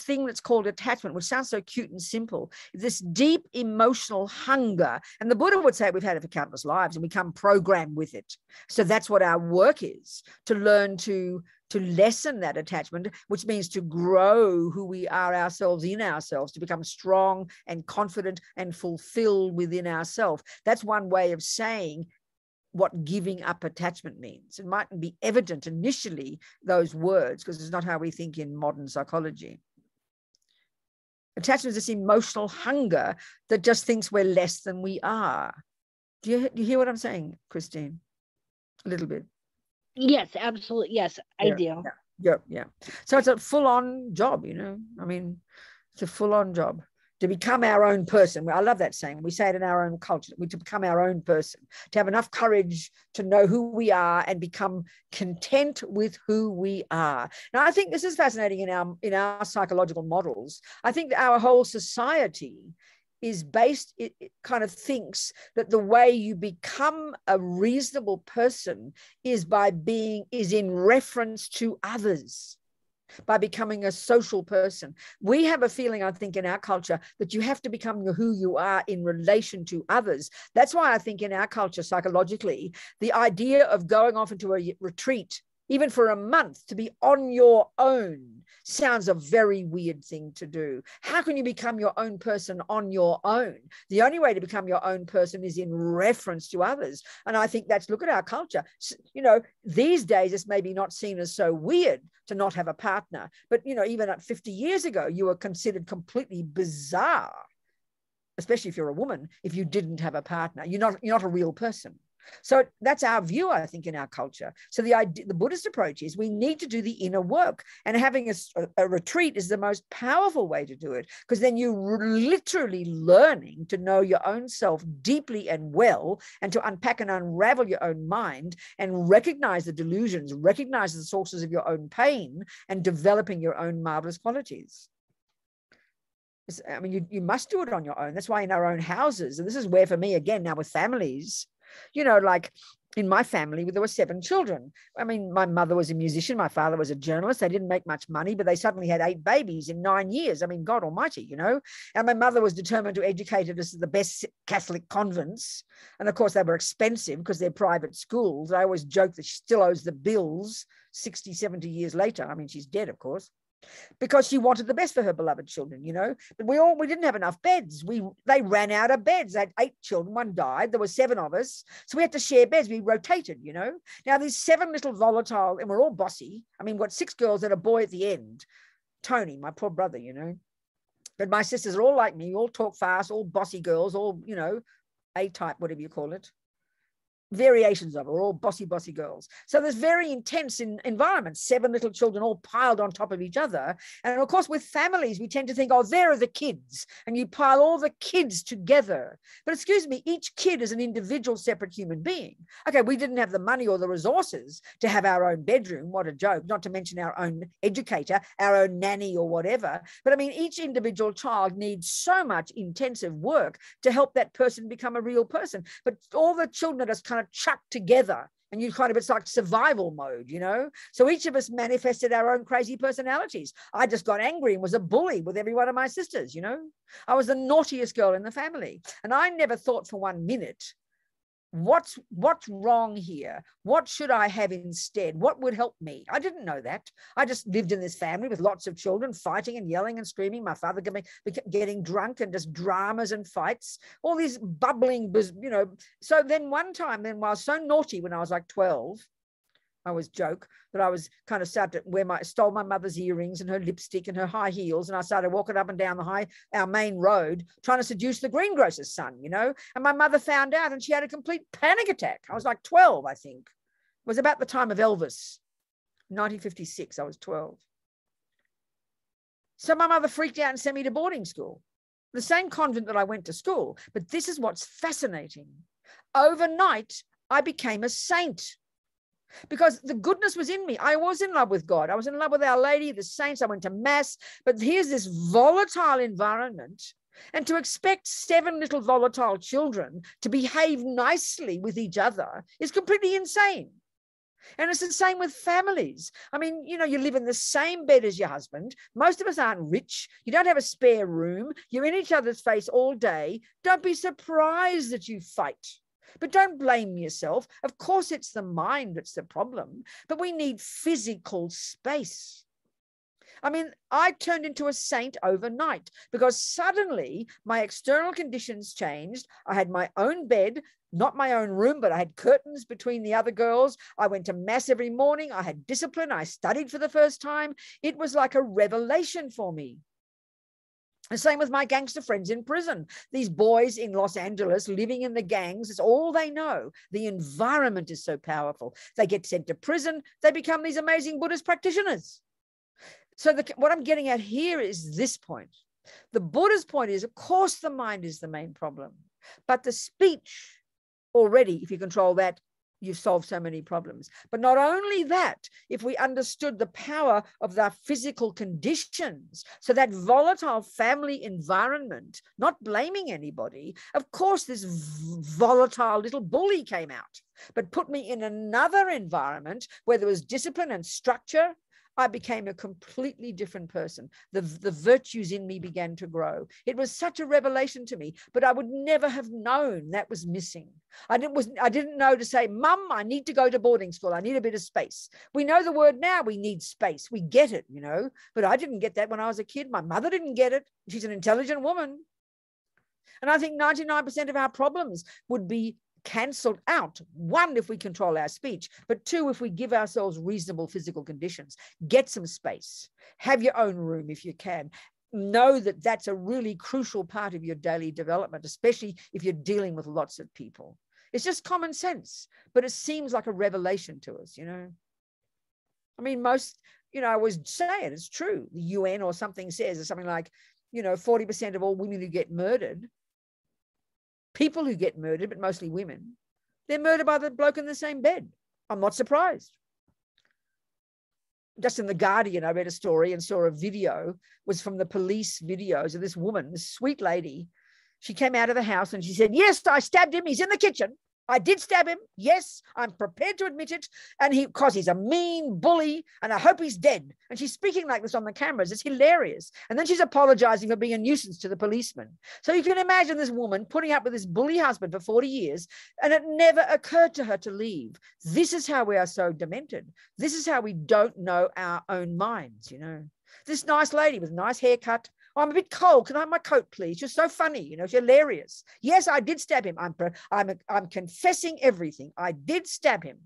thing that's called attachment, which sounds so cute and simple, this deep emotional hunger. And the Buddha would say we've had it for countless lives and we come programmed with it. So that's what our work is, to learn to lessen that attachment, which means to grow who we are ourselves in ourselves, to become strong and confident and fulfilled within ourselves. That's one way of saying what giving up attachment means. It mightn't be evident initially, those words, because it's not how we think in modern psychology. Attachment is this emotional hunger that just thinks we're less than we are. Do you hear what I'm saying, Christine? A little bit. Yes, absolutely. Yes, I do. Yeah. So it's a full-on job, you know. I mean, it's a full-on job to become our own person. I love that saying. We say it in our own culture, to become our own person, to have enough courage to know who we are and become content with who we are. Now, I think this is fascinating in our psychological models. I think that our whole society is based, it kind of thinks that the way you become a reasonable person is in reference to others, by becoming a social person. We have a feeling, I think, in our culture that you have to become who you are in relation to others. That's why I think in our culture, psychologically, the idea of going off into a retreat, even for a month, to be on your own, sounds a very weird thing to do. How can you become your own person on your own? The only way to become your own person is in reference to others. And I think look at our culture. You know, these days it's maybe not seen as so weird to not have a partner. But, you know, even 50 years ago, you were considered completely bizarre, especially if you're a woman, if you didn't have a partner. You're not a real person. So that's our view, I think, in our culture. So the Buddhist approach is we need to do the inner work, and having a retreat is the most powerful way to do it, because then you're literally learning to know your own self deeply and well, and to unpack and unravel your own mind and recognize the delusions, recognize the sources of your own pain, and developing your own marvelous qualities. I mean, you must do it on your own. That's why in our own houses, and this is where for me, again, now with families, you know, like in my family, there were 7 children. I mean, my mother was a musician. My father was a journalist. They didn't make much money, but they suddenly had 8 babies in 9 years. I mean, God almighty, you know. And my mother was determined to educate us at the best Catholic convents. And of course, they were expensive because they're private schools. I always joke that she still owes the bills 60, 70 years later. I mean, she's dead, of course, because she wanted the best for her beloved children, you know. But we didn't have enough beds. They ran out of beds. They had 8 children. One died. There were 7 of us, so we had to share beds. We rotated, you know. Now these 7 little volatile, and we're all bossy. I mean, what, 6 girls and a boy at the end. Tony, my poor brother, you know. But my sisters are all like me. All talk fast. All bossy girls. All, you know, A-type, whatever you call it. variations of it, all bossy girls. So there's very intense environments, 7 little children all piled on top of each other. And of course, with families, we tend to think, oh, there are the kids, and you pile all the kids together. But excuse me, each kid is an individual, separate human being. Okay, we didn't have the money or the resources to have our own bedroom. What a joke, not to mention our own educator, our own nanny or whatever. But I mean, each individual child needs so much intensive work to help that person become a real person. But all the children are just kind of chucked together, and you kind of, it's like survival mode, you know. So each of us manifested our own crazy personalities. I just got angry and was a bully with every one of my sisters, you know. I was the naughtiest girl in the family, and I never thought for 1 minute, what's wrong here? What should I have instead? What would help me? I didn't know that. I just lived in this family with lots of children fighting and yelling and screaming. My father getting drunk, and just dramas and fights, all these bubbling, you know. So then one time, then while I was so naughty when I was like 12, I always joke that I was kind of started to stole my mother's earrings and her lipstick and her high heels. And I started walking up and down our main road, trying to seduce the greengrocer's son, you know. And my mother found out, and she had a complete panic attack. I was like 12, I think. It was about the time of Elvis, 1956. I was 12. So my mother freaked out and sent me to boarding school, the same convent that I went to school. But this is what's fascinating. Overnight, I became a saint, because the goodness was in me. I was in love with God. I was in love with Our Lady, the saints. I went to mass. But here's this volatile environment. And to expect 7 little volatile children to behave nicely with each other is completely insane. And it's the same with families. I mean, you know, you live in the same bed as your husband. Most of us aren't rich. You don't have a spare room. You're in each other's face all day. Don't be surprised that you fight. But don't blame yourself. Of course, it's the mind that's the problem, but we need physical space. I mean, I turned into a saint overnight because suddenly my external conditions changed. I had my own bed, not my own room, but I had curtains between the other girls. I went to mass every morning. I had discipline. I studied for the first time. It was like a revelation for me. The same with my gangster friends in prison. These boys in Los Angeles living in the gangs, it's all they know. The environment is so powerful. They get sent to prison. They become these amazing Buddhist practitioners. So what I'm getting at here is this point. The Buddha's point is, of course, the mind is the main problem. But the speech, already, if you control that, you've solved so many problems. But not only that, if we understood the power of the physical conditions, so that volatile family environment, not blaming anybody, of course this volatile little bully came out, but put me in another environment where there was discipline and structure, I became a completely different person. The virtues in me began to grow. It was such a revelation to me, but I would never have known that was missing. I didn't know to say, Mum, I need to go to boarding school. I need a bit of space. We know the word now, we need space. We get it, you know, but I didn't get that when I was a kid. My mother didn't get it. She's an intelligent woman. And I think 99% of our problems would be cancelled out. 1, if we control our speech, but 2, if we give ourselves reasonable physical conditions. Get some space. Have your own room if you can. Know that that's a really crucial part of your daily development, especially if you're dealing with lots of people. It's just common sense, but it seems like a revelation to us, you know. I mean, most, you know, I always say it, it's true. The UN or something says, it's something like, you know, 40% of all women who get murdered, people who get murdered, but mostly women, they're murdered by the bloke in the same bed. I'm not surprised. Just in The Guardian, I read a story and saw a video, was from the police videos of this woman, this sweet lady. She came out of the house and she said, yes, I stabbed him. He's in the kitchen. I did stab him. Yes, I'm prepared to admit it. And because he's a mean bully and I hope he's dead. And she's speaking like this on the cameras. It's hilarious. And then she's apologizing for being a nuisance to the policeman. So you can imagine this woman putting up with this bully husband for 40 years and it never occurred to her to leave. This is how we are so demented. This is how we don't know our own minds, you know. This nice lady with a nice haircut. Oh, I'm a bit cold. Can I have my coat, please? You're so funny. You know, she's hilarious. Yes, I did stab him. I'm confessing everything. I did stab him.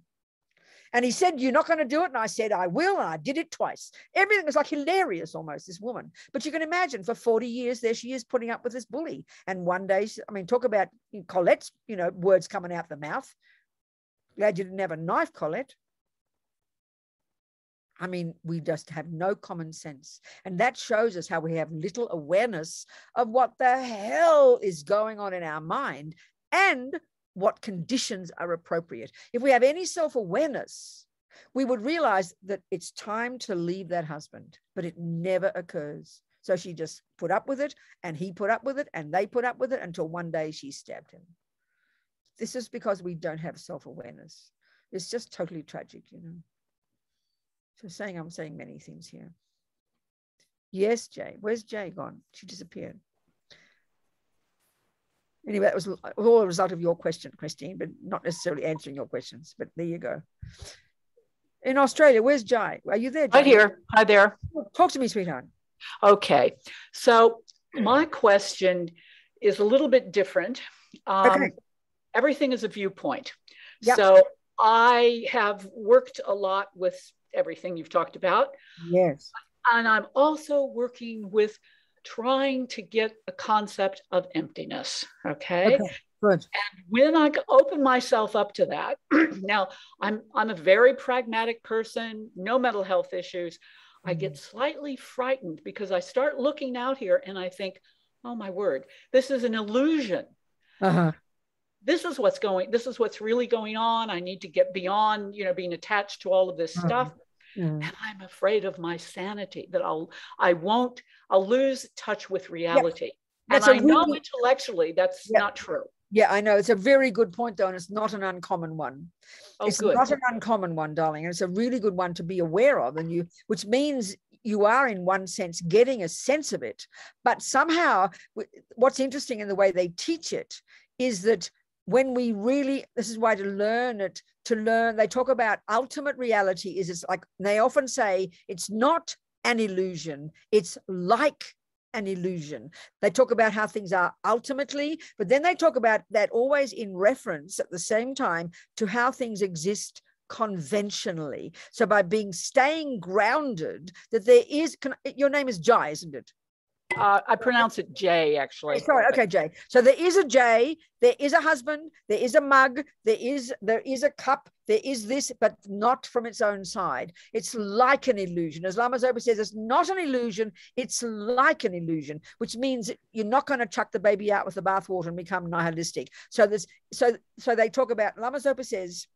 And he said, you're not going to do it. And I said, I will. And I did it twice. Everything was like hilarious almost, this woman. But you can imagine for 40 years, there she is putting up with this bully. And one day, I mean, talk about Colette's, you know, words coming out the mouth. Glad you didn't have a knife, Colette. I mean, we just have no common sense. And that shows us how we have little awareness of what the hell is going on in our mind and what conditions are appropriate. If we have any self-awareness, we would realize that it's time to leave that husband, but it never occurs. So she just put up with it, and he put up with it, and they put up with it until one day she stabbed him. This is because we don't have self-awareness. It's just totally tragic, you know. So I'm saying many things here. Yes, Jay. Where's Jay gone? She disappeared. Anyway, that was all a result of your question, Christine, but not necessarily answering your questions. But there you go. In Australia, where's Jay? Are you there, Jay? Right here. Hi there. Talk to me, sweetheart. Okay. So my question is a little bit different. Okay. Everything is a viewpoint. Yep. So I have worked a lot with everything you've talked about. Yes. And I'm also working with trying to get a concept of emptiness. Okay. Good. And when I open myself up to that, now I'm a very pragmatic person, no mental health issues. I get slightly frightened because I start looking out here and I think, oh my word, this is an illusion. Uh-huh. This is what's really going on. I need to get beyond, being attached to all of this stuff. And I'm afraid of my sanity, that I'll lose touch with reality. Yep. And I know intellectually that's not true. Yeah, I know. It's a very good point, though, and it's not an uncommon one. It's good. Not an uncommon one, darling, and it's a really good one to be aware of, which means you are, in one sense, getting a sense of it. But somehow, what's interesting in the way they teach it is that when we really, this is why to learn, they talk about ultimate reality it's like, they often say it's not an illusion, it's like an illusion. They talk about how things are ultimately, but then they talk about that always in reference at the same time to how things exist conventionally. So by staying grounded, that there is, your name is Jai, isn't it? I pronounce it Jay, actually. Sorry, okay, Jay. So there is a Jay, there is a husband, there is a mug, there is a cup, there is this, but not from its own side. It's like an illusion. As Lama Zopa says, it's not an illusion, it's like an illusion, which means you're not going to chuck the baby out with the bathwater and become nihilistic. So they talk about, Lama Zopa says,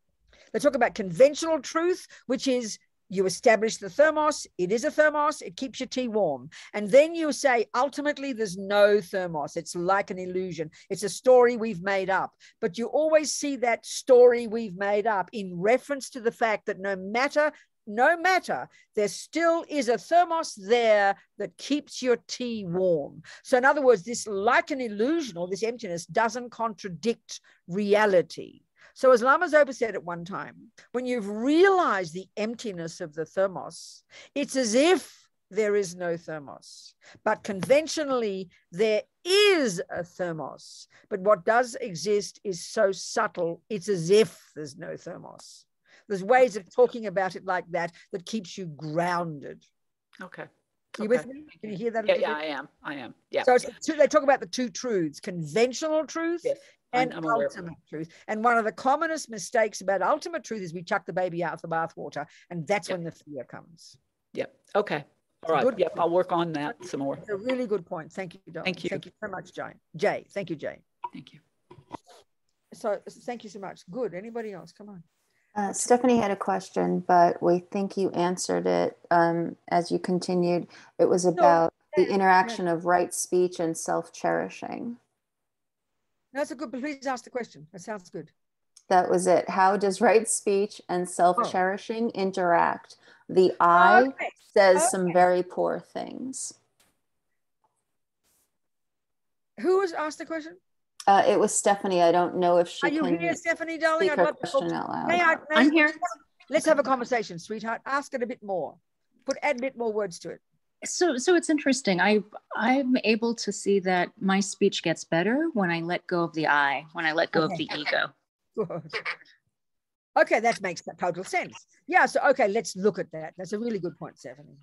they talk about conventional truth, which is you establish the thermos. It is a thermos. It keeps your tea warm. And then you say, ultimately, there's no thermos. It's like an illusion. It's a story we've made up. But you always see that story we've made up in reference to the fact that no matter, there still is a thermos there that keeps your tea warm. So in other words, this like an illusion or this emptiness doesn't contradict reality. So as Lama Zopa said at one time, when you've realized the emptiness of the thermos, it's as if there is no thermos. But conventionally, there is a thermos. But what does exist is so subtle, it's as if there's no thermos. There's ways of talking about it like that keeps you grounded. Okay. Are you with me? Can you hear that? Yeah, I am. Yeah. So they talk about the two truths, conventional truth. Yes. And ultimate truth. And one of the commonest mistakes about ultimate truth is we chuck the baby out of the bathwater, and that's when the fear comes. Yep. Okay. All right. Yep. I'll work on that some more. It's a really good point. Thank you, darling. Thank you. Thank you so much, Jay. Jay. Thank you, Jay. Thank you. So thank you so much. Good. Anybody else? Come on. Stephanie had a question, but we think you answered it as you continued. It was about the interaction of right speech and self-cherishing. That's a good, please ask the question. That sounds good. That was it. How does right speech and self-cherishing interact? The I says some very poor things. Who was asked the question? It was Stephanie. I don't know if she can. Are you here, Stephanie, darling? I'd love to talk out loud. I'm here. Let's have a conversation, sweetheart. Ask it a bit more. Add a bit more words to it. So it's interesting. I'm able to see that my speech gets better when I let go of the I, when I let go of the ego. Good. Okay, that makes total sense. Yeah, so okay, let's look at that. That's a really good point, Stephanie.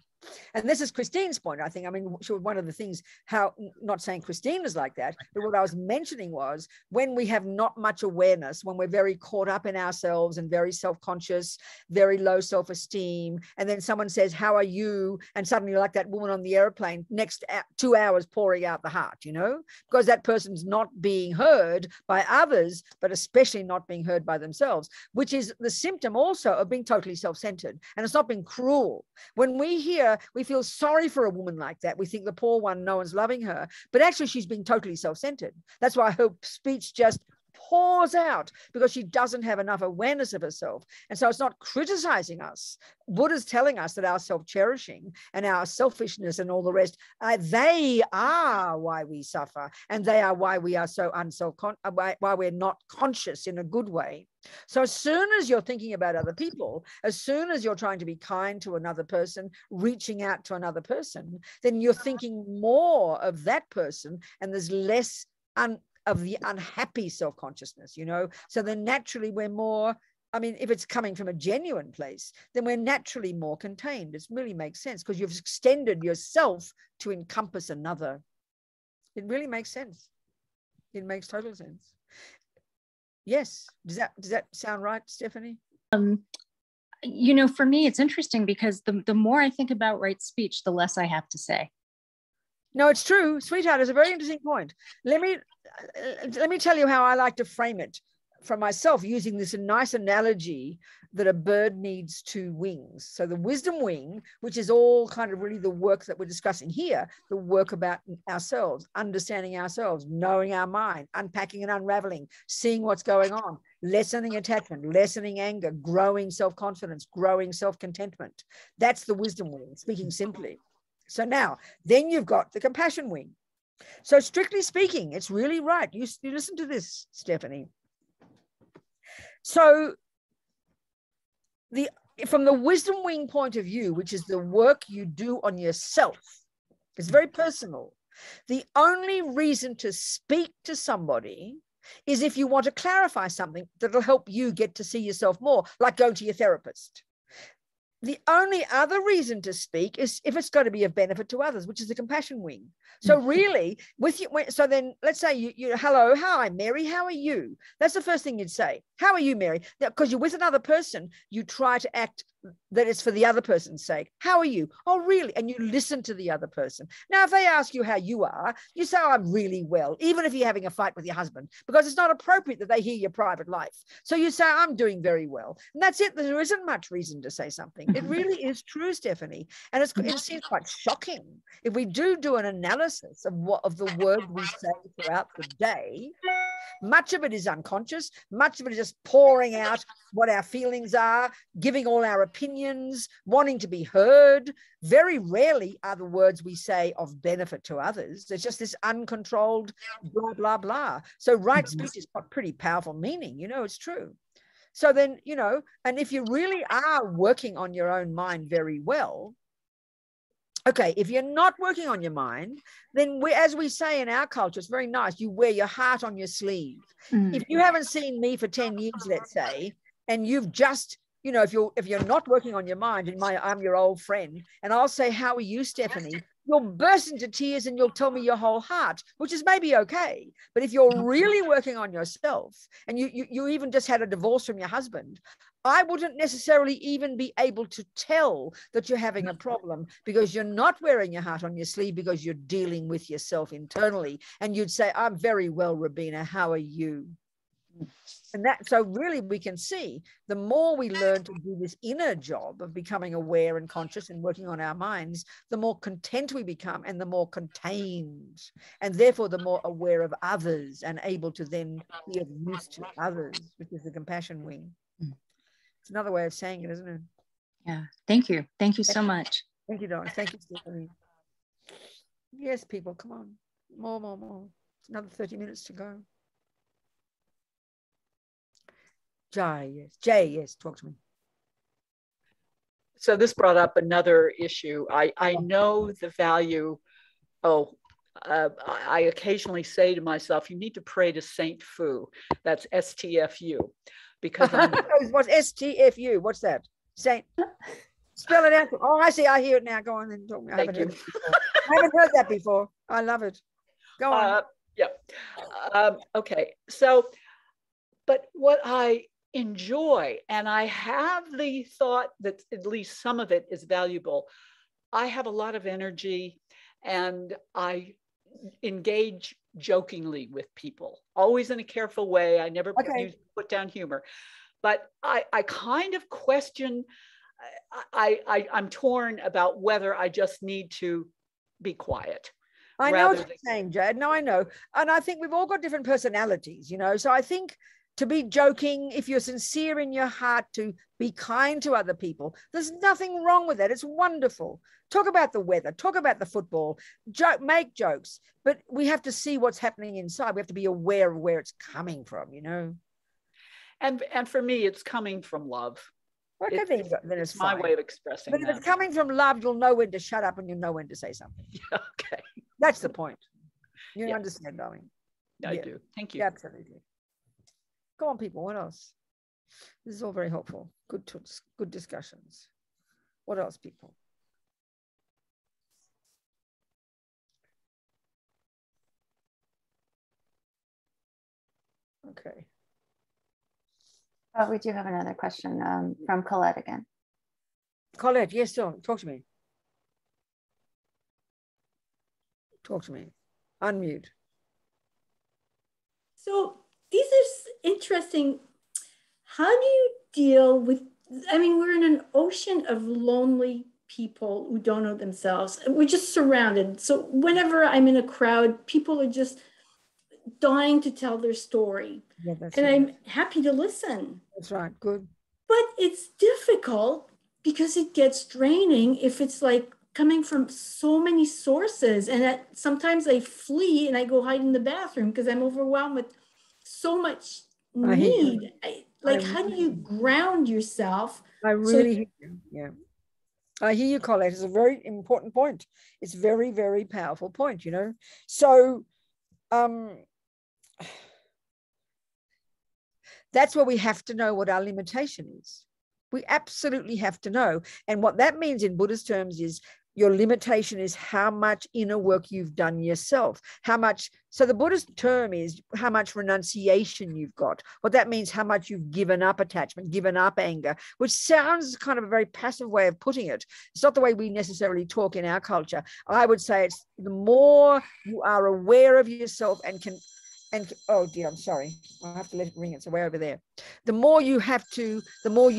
And this is Christine's point, I think. I mean, one of the things, how, not saying Christine is like that, but what I was mentioning was when we have not much awareness, when we're very caught up in ourselves and very self-conscious, very low self-esteem, and then someone says, how are you? And suddenly you're like that woman on the airplane, next 2 hours pouring out the heart, you know, because that person's not being heard by others, but especially not being heard by themselves, which is the symptom also of being totally self-centered. And it's not being cruel. When we feel sorry for a woman like that. We think the poor one, no one's loving her, but actually she's being totally self-centered. That's why her speech just pours out, because she doesn't have enough awareness of herself. And so it's not criticizing us. Buddha's telling us that our self-cherishing and our selfishness and all the rest, they are why we suffer, and they are why we are so why we're not conscious in a good way. So as soon as you're thinking about other people, as soon as you're trying to be kind to another person, reaching out to another person, then you're thinking more of that person, and there's less of the unhappy self-consciousness, you know. So then naturally we're more, I mean, if it's coming from a genuine place, then we're naturally more contained. It really makes sense, because you've extended yourself to encompass another. It really makes sense. It makes total sense. Yes. Does that sound right, Stephanie? You know, for me, it's interesting because the more I think about right speech, the less I have to say. No, it's true, sweetheart. It's a very interesting point. Let me tell you how I like to frame it for myself, using this nice analogy that a bird needs 2 wings. So the wisdom wing, which is all kind of really the work that we're discussing here, the work about ourselves, understanding ourselves, knowing our mind, unpacking and unraveling, seeing what's going on, lessening attachment, lessening anger, growing self-confidence, growing self-contentment. That's the wisdom wing, speaking simply. So now, then you've got the compassion wing. So strictly speaking, it's really right. You listen to this, Stephanie. So from the wisdom wing point of view, which is the work you do on yourself, it's very personal. The only reason to speak to somebody is if you want to clarify something that'll help you get to see yourself more, like going to your therapist. The only other reason to speak is if it's going to be of benefit to others, which is the compassion wing. So really, with you, so then let's say you hello, hi, Mary, how are you? That's the first thing you'd say. How are you, Mary? Because you're with another person, you try to act that it's for the other person's sake. How are you? Oh, really? And you listen to the other person. Now, if they ask you how you are, you say, oh, I'm really well, even if you're having a fight with your husband, because it's not appropriate that they hear your private life. So you say, I'm doing very well. And that's it. There isn't much reason to say something. It really is true, Stephanie. And it seems quite shocking. If we do an analysis of the word we say throughout the day, much of it is unconscious. Much of it is just pouring out what our feelings are, giving all our opinions, wanting to be heard. Very rarely are the words we say of benefit to others. There's just this uncontrolled blah, blah, blah. So right speech has got pretty powerful meaning. You know, it's true. So then, you know, and if you really are working on your own mind very well, okay, if you're not working on your mind, then as we say in our culture, it's very nice. You wear your heart on your sleeve. If you haven't seen me for 10 years, let's say, and you've just, you know, if you're not working on your mind, and I'm your old friend, and I'll say, how are you, Stephanie? You'll burst into tears and you'll tell me your whole heart, which is maybe okay. But if you're really working on yourself, and you even just had a divorce from your husband, I wouldn't necessarily even be able to tell that you're having a problem, because you're not wearing your heart on your sleeve, because you're dealing with yourself internally. And you'd say, I'm very well, Robina, how are you? And so really we can see the more we learn to do this inner job of becoming aware and conscious and working on our minds, the more content we become and the more contained, and therefore the more aware of others and able to then be of use to others, which is the compassion wing. It's another way of saying it, isn't it? Yeah. Thank you. Thank you so much. Thank you, darling. Thank you, Stephanie. Yes, people, come on. More. It's another 30 minutes to go. Jay, yes, talk to me. So this brought up another issue. I know the value. I occasionally say to myself, you need to pray to Saint Fu. That's STFU. Because what's STFU? What's that? Saint Spell it out. Oh, I see. I hear it now. Go on and talk. Thank you. I haven't heard that before. I love it. Go on. Okay. So, but what I enjoy, and I have the thought that at least some of it is valuable. I have a lot of energy and I engage jokingly with people, always in a careful way. I never put down humor, but I kind of question, I'm torn about whether I just need to be quiet. I know what you're saying, Jad. No, I know. And I think we've all got different personalities, you know. So I think to be joking, if you're sincere in your heart to be kind to other people, there's nothing wrong with that. It's wonderful. Talk about the weather, talk about the football, make jokes, but we have to see what's happening inside. We have to be aware of where it's coming from, you know. And for me, it's coming from love. Okay, then it's my way of expressing that. But if it's coming from love, you'll know when to shut up and you'll know when to say something. Okay. That's the point. You understand, darling? I do. Thank you. Yeah, absolutely. Go on, people. What else? This is all very helpful. Good discussions. What else, people? Okay. We do have another question from Colette again. Colette, yes, talk to me. Talk to me. Unmute. So these are interesting. How do you deal with, I mean, we're in an ocean of lonely people who don't know themselves. We're just surrounded. So whenever I'm in a crowd, people are just dying to tell their story. Yeah, that's and right. I'm happy to listen. That's right. Good. But it's difficult because it gets draining if it's like coming from so many sources. And that sometimes I flee and I go hide in the bathroom because I'm overwhelmed with so much need. How do you ground yourself? I really hear you. Yeah. I hear you, Colette. It's a very important point. It's a very, very powerful point, you know. So that's where we have to know what our limitation is. We absolutely have to know. And what that means in Buddhist terms is your limitation is how much inner work you've done yourself, how much. So the Buddhist term is how much renunciation you've got. What that means, how much you've given up attachment, given up anger, which sounds kind of a very passive way of putting it. It's not the way we necessarily talk in our culture. I would say it's the more you are aware of yourself and oh dear, I'm sorry. I'll have to let it ring. It's way over there. The more you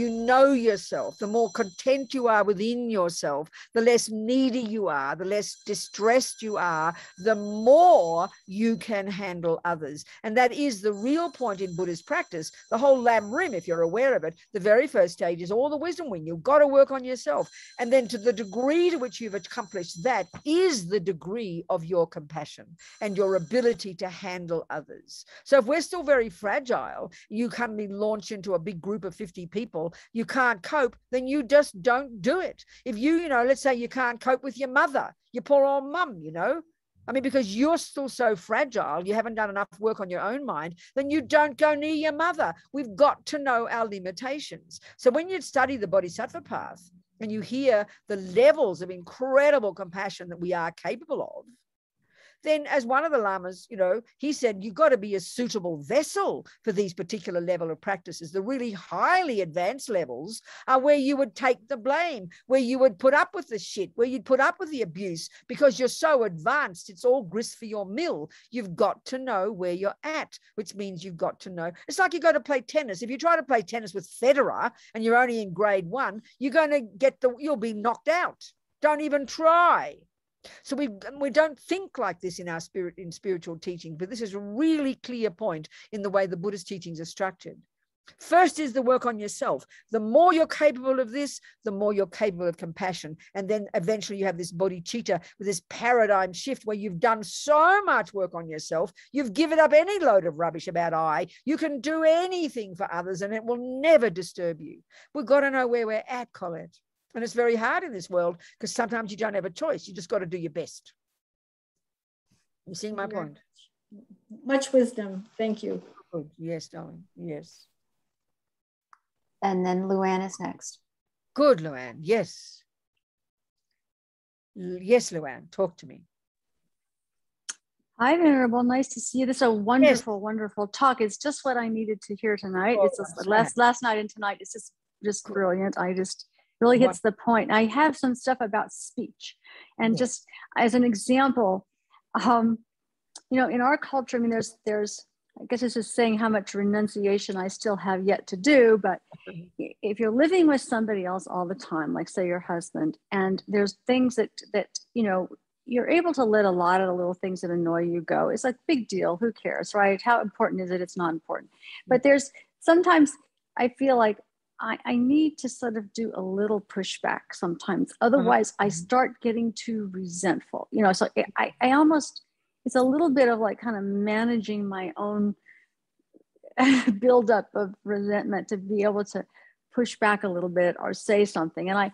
know yourself, the more content you are within yourself, the less needy you are, the less distressed you are, the more you can handle others. And that is the real point in Buddhist practice. The whole Lam Rim, if you're aware of it, the very first stage is all the wisdom wing. You've got to work on yourself. And then to the degree to which you've accomplished that is the degree of your compassion and your ability to handle others. So if we're still very fragile, you suddenly launch into a big group of 50 people, you can't cope, then you just don't do it. If you know, let's say you can't cope with your mother, your poor old mum, you know, I mean, because you're still so fragile, you haven't done enough work on your own mind, then you don't go near your mother. We've got to know our limitations. So when you study the Bodhisattva path and you hear the levels of incredible compassion that we are capable of, then as one of the lamas, you know, he said, you've got to be a suitable vessel for these particular level of practices. The really highly advanced levels are where you would take the blame, where you would put up with the shit, where you'd put up with the abuse because you're so advanced. It's all grist for your mill. You've got to know where you're at, which means you've got to know. It's like you go to play tennis. If you try to play tennis with Federer and you're only in grade 1, you're going to you'll be knocked out. Don't even try. So we don't think like this in spiritual teaching, but this is a really clear point in the way the Buddhist teachings are structured. First is the work on yourself. The more you're capable of this, the more you're capable of compassion. And then eventually you have this bodhicitta with this paradigm shift where you've done so much work on yourself. You've given up any load of rubbish about I. You can do anything for others and it will never disturb you. We've got to know where we're at, Colette. And it's very hard in this world because sometimes you don't have a choice. You just got to do your best. You see my point? Much wisdom. Thank you. Good. Yes, darling. Yes. And then Luann is next. Good, Luann. Yes. Yes, Luann, talk to me. Hi, Venerable. Nice to see you. This is a wonderful, wonderful talk. It's just what I needed to hear tonight. Oh, It's just last night and tonight. It's just cool. Brilliant. I just really hits the point. I have some stuff about speech, and just as an example, you know, in our culture, I mean, there's. I guess it's just saying how much renunciation I still have yet to do. But if you're living with somebody else all the time, like say your husband, and there's things that you know, you're able to let a lot of the little things that annoy you go. It's like, big deal. Who cares, right? How important is it? It's not important. But there's sometimes I feel like I need to sort of do a little pushback sometimes. Otherwise, I start getting too resentful. You know, so I almost, it's a little bit of like kind of managing my own buildup of resentment to be able to push back a little bit or say something. And I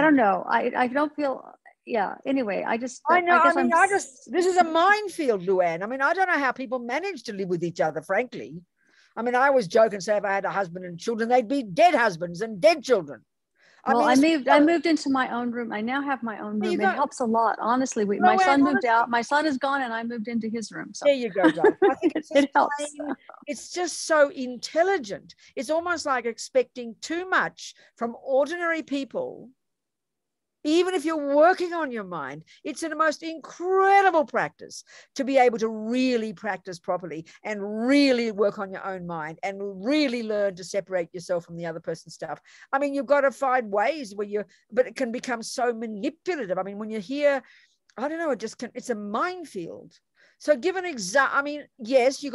don't know. I don't feel, anyway, I know. This is a minefield, Luann. I mean, I don't know how people manage to live with each other, frankly. I mean, I always joke and say if I had a husband and children, they'd be dead husbands and dead children. I moved into my own room. I now have my own room. It helps a lot, honestly. My son moved out. My son is gone, and I moved into his room. So there you go, darling. I think it helps. It's just so intelligent. It's almost like expecting too much from ordinary people. Even if you're working on your mind, it's the most incredible practice to be able to really practice properly and really work on your own mind and really learn to separate yourself from the other person's stuff. I mean, you've got to find ways where but it can become so manipulative. I mean, when you hear, I don't know, it's a minefield. So give an example. I mean, yes, you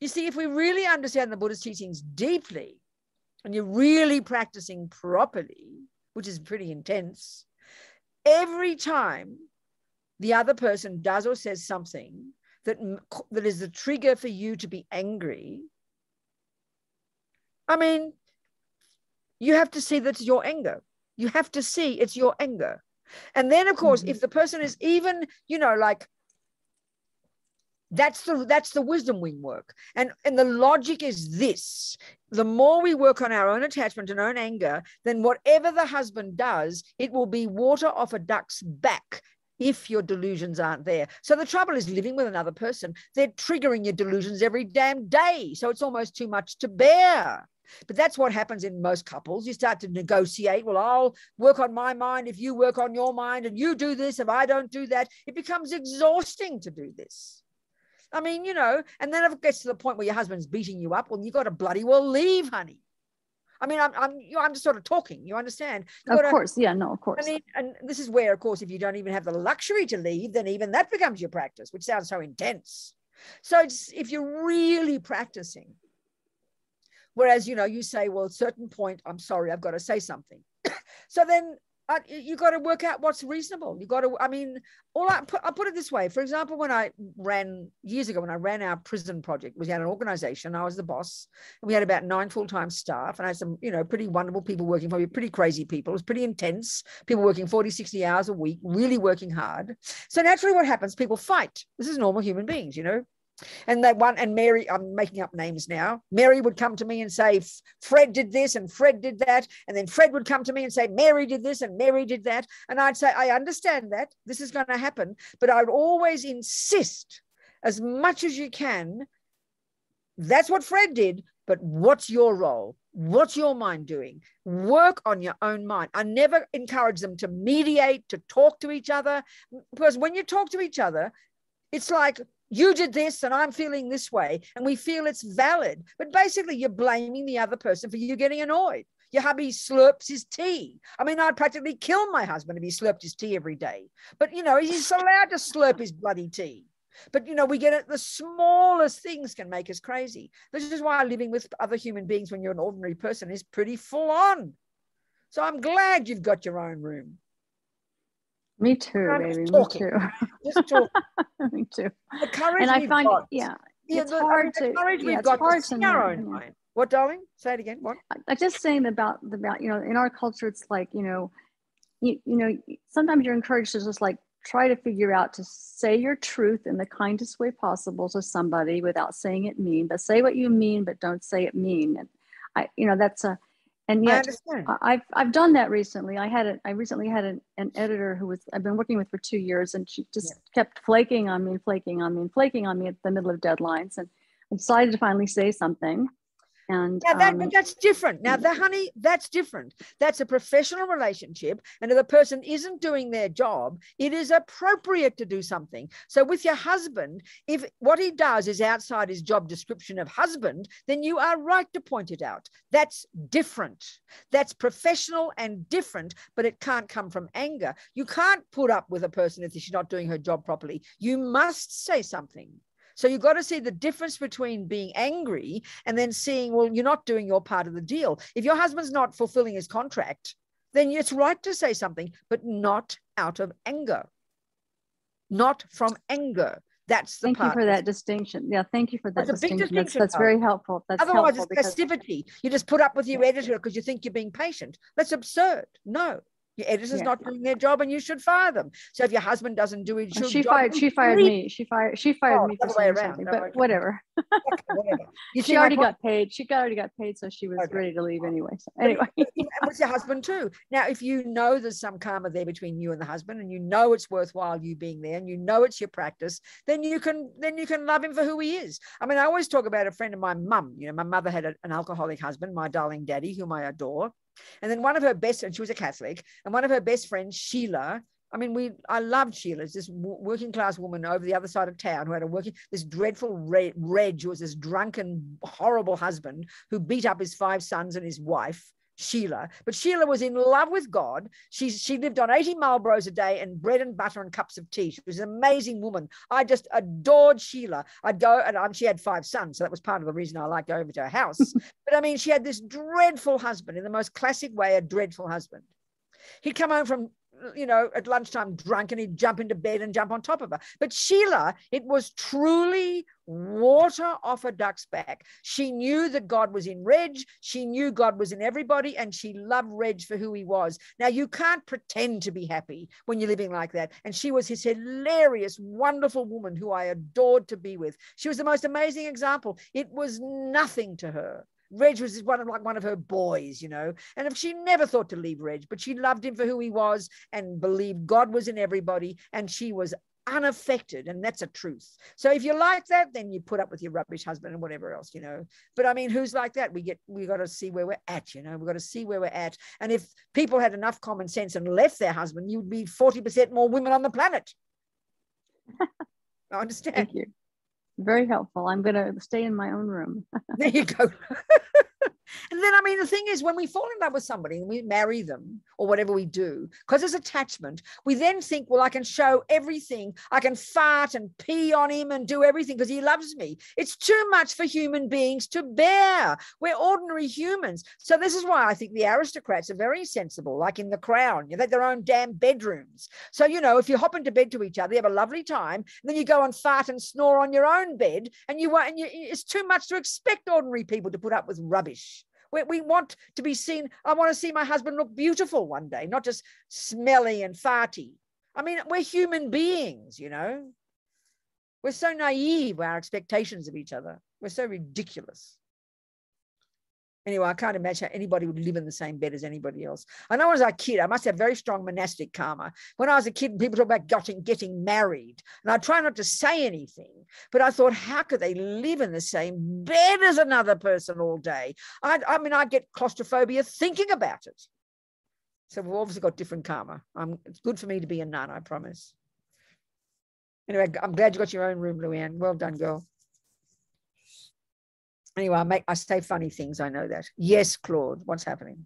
see, if we really understand the Buddhist teachings deeply and you're really practicing properly, which is pretty intense, every time the other person does or says something that is the trigger for you to be angry, I mean, you have to see that it's your anger. You have to see it's your anger. And then, of course, if the person is even, you know, like, that's the wisdom wing work. And the logic is this: the more we work on our own attachment and own anger, then whatever the husband does, it will be water off a duck's back if your delusions aren't there. So the trouble is living with another person. They're triggering your delusions every damn day. So it's almost too much to bear. But that's what happens in most couples. You start to negotiate. Well, I'll work on my mind if you work on your mind, and you do this if I don't do that. It becomes exhausting to do this. I mean, you know, and then if it gets to the point where your husband's beating you up, well, you got to bloody well leave, honey. I mean, I'm just sort of talking. You understand? Of course, of course. I mean, and this is where, of course, if you don't even have the luxury to leave, then even that becomes your practice, which sounds so intense. So if you're really practicing, whereas, you know, you say, well, at a certain point, I'm sorry, I've got to say something. So then you got to work out what's reasonable. You got to, I mean, I'll put it this way. For example, years ago, when I ran our prison project, we had an organization. I was the boss. And we had about 9 full-time staff. And I had some, you know, pretty wonderful people working for me, pretty crazy people. It was pretty intense. People working 40, 60 hours a week, really working hard. So naturally what happens, people fight. This is normal human beings, you know. And Mary, I'm making up names now. Mary would come to me and say, Fred did this and Fred did that. And then Fred would come to me and say, Mary did this and Mary did that. And I'd say, I understand that. This is going to happen. But I would always insist as much as you can. That's what Fred did. But what's your role? What's your mind doing? Work on your own mind. I never encourage them to mediate, to talk to each other. Because when you talk to each other, it's like, you did this and I'm feeling this way, and we feel it's valid. But basically you're blaming the other person for you getting annoyed. Your hubby slurps his tea. I mean, I'd practically kill my husband if he slurped his tea every day. But, you know, he's allowed to slurp his bloody tea. But, you know, we get it. The smallest things can make us crazy. This is why living with other human beings when you're an ordinary person is pretty full on. So I'm glad you've got your own room. Me too, baby. Me too. Just talk. Me too. The courage and I find, got. it's hard to. We've got to see our own mind. What, darling? Say it again. What? I'm just saying about you know, in our culture, it's like, you know, you know, sometimes you're encouraged to just like try to figure out to say your truth in the kindest way possible to somebody without saying it mean, but say what you mean, but don't say it mean. And you know, And I yet understand. I've done that recently. I recently had an editor who I've been working with for 2 years, and she just kept flaking on me at the middle of deadlines. And I decided to finally say something. And but that's different. Now, honey, that's different. That's a professional relationship. And if the person isn't doing their job, it is appropriate to do something. So with your husband, if what he does is outside his job description of husband, then you are right to point it out. That's different. That's professional and different, but it can't come from anger. You can't put up with a person if she's not doing her job properly. You must say something. So you've got to see the difference between being angry and then seeing, well, you're not doing your part of the deal. If your husband's not fulfilling his contract, then it's right to say something, but not out of anger. Not from anger. That's the part. Thank you for that distinction. Yeah, thank you for that distinction. Big distinction. That's very helpful. That's Otherwise, helpful it's passivity. You just put up with your editor because you think you're being patient. That's absurd. No. Your editor's not doing their job, and you should fire them. So if your husband doesn't do his job, she fired me. She fired me for saying something, but whatever. Whatever. She already got paid. She already got paid, so she was ready to leave anyway. So anyway, and with your husband too. Now, if you know there's some karma there between you and the husband, and you know it's worthwhile you being there, and you know it's your practice, then you can love him for who he is. I mean, I always talk about a friend of my mum. You know, my mother had an alcoholic husband, my darling daddy, whom I adore. And then one of her best, and she was a Catholic, and one of her best friends, Sheila. I mean, I loved Sheila. It's this working class woman over the other side of town who had this dreadful Reg, who was this drunken, horrible husband who beat up his 5 sons and his wife, Sheila. But Sheila was in love with God. She lived on 80 Marlboros a day and bread and butter and cups of tea. She was an amazing woman. I just adored Sheila. I'd go, and she had 5 sons, so that was part of the reason I liked going over to her house. But I mean, she had this dreadful husband, in the most classic way, a dreadful husband. He'd come home from, you know, at lunchtime drunk, and he'd jump into bed and jump on top of her. But Sheila, it was truly water off a duck's back. She knew that God was in Reg. She knew God was in everybody, and she loved Reg for who he was. Now, you can't pretend to be happy when you're living like that. And she was his hilarious, wonderful woman who I adored to be with. She was the most amazing example. It was nothing to her. Reg was one of her boys, you know, and if she never thought to leave Reg, but she loved him for who he was and believed God was in everybody, and she was unaffected, and that's a truth. So if you like that, then you put up with your rubbish husband and whatever else, you know. But I mean, who's like that? We got to see where we're at, you know. We've got to see where we're at. And if people had enough common sense and left their husband, you'd be 40% more women on the planet. I understand. Thank you. Very helpful. I'm going to stay in my own room. There you go. And then, I mean, the thing is, when we fall in love with somebody and we marry them or whatever we do, because there's attachment, we then think, well, I can show everything. I can fart and pee on him and do everything because he loves me. It's too much for human beings to bear. We're ordinary humans. So this is why I think the aristocrats are very sensible, like in The Crown. They have their own damn bedrooms. So, you know, if you hop into bed to each other, you have a lovely time, and then you go and fart and snore on your own bed, and it's too much to expect ordinary people to put up with rubbish. We want to be seen. I want to see my husband look beautiful one day, not just smelly and farty. I mean, we're human beings, you know. We're so naive with our expectations of each other. We're so ridiculous. Anyway, I can't imagine how anybody would live in the same bed as anybody else. I know as a kid, I must have very strong monastic karma. When I was a kid, people talk about getting married, and I try not to say anything, but I thought, how could they live in the same bed as another person all day? I mean, I get claustrophobia thinking about it. So we've obviously got different karma. It's good for me to be a nun, I promise. Anyway, I'm glad you got your own room, Luann. Well done, girl. Anyway, I say funny things. I know that. Yes, Claude, what's happening?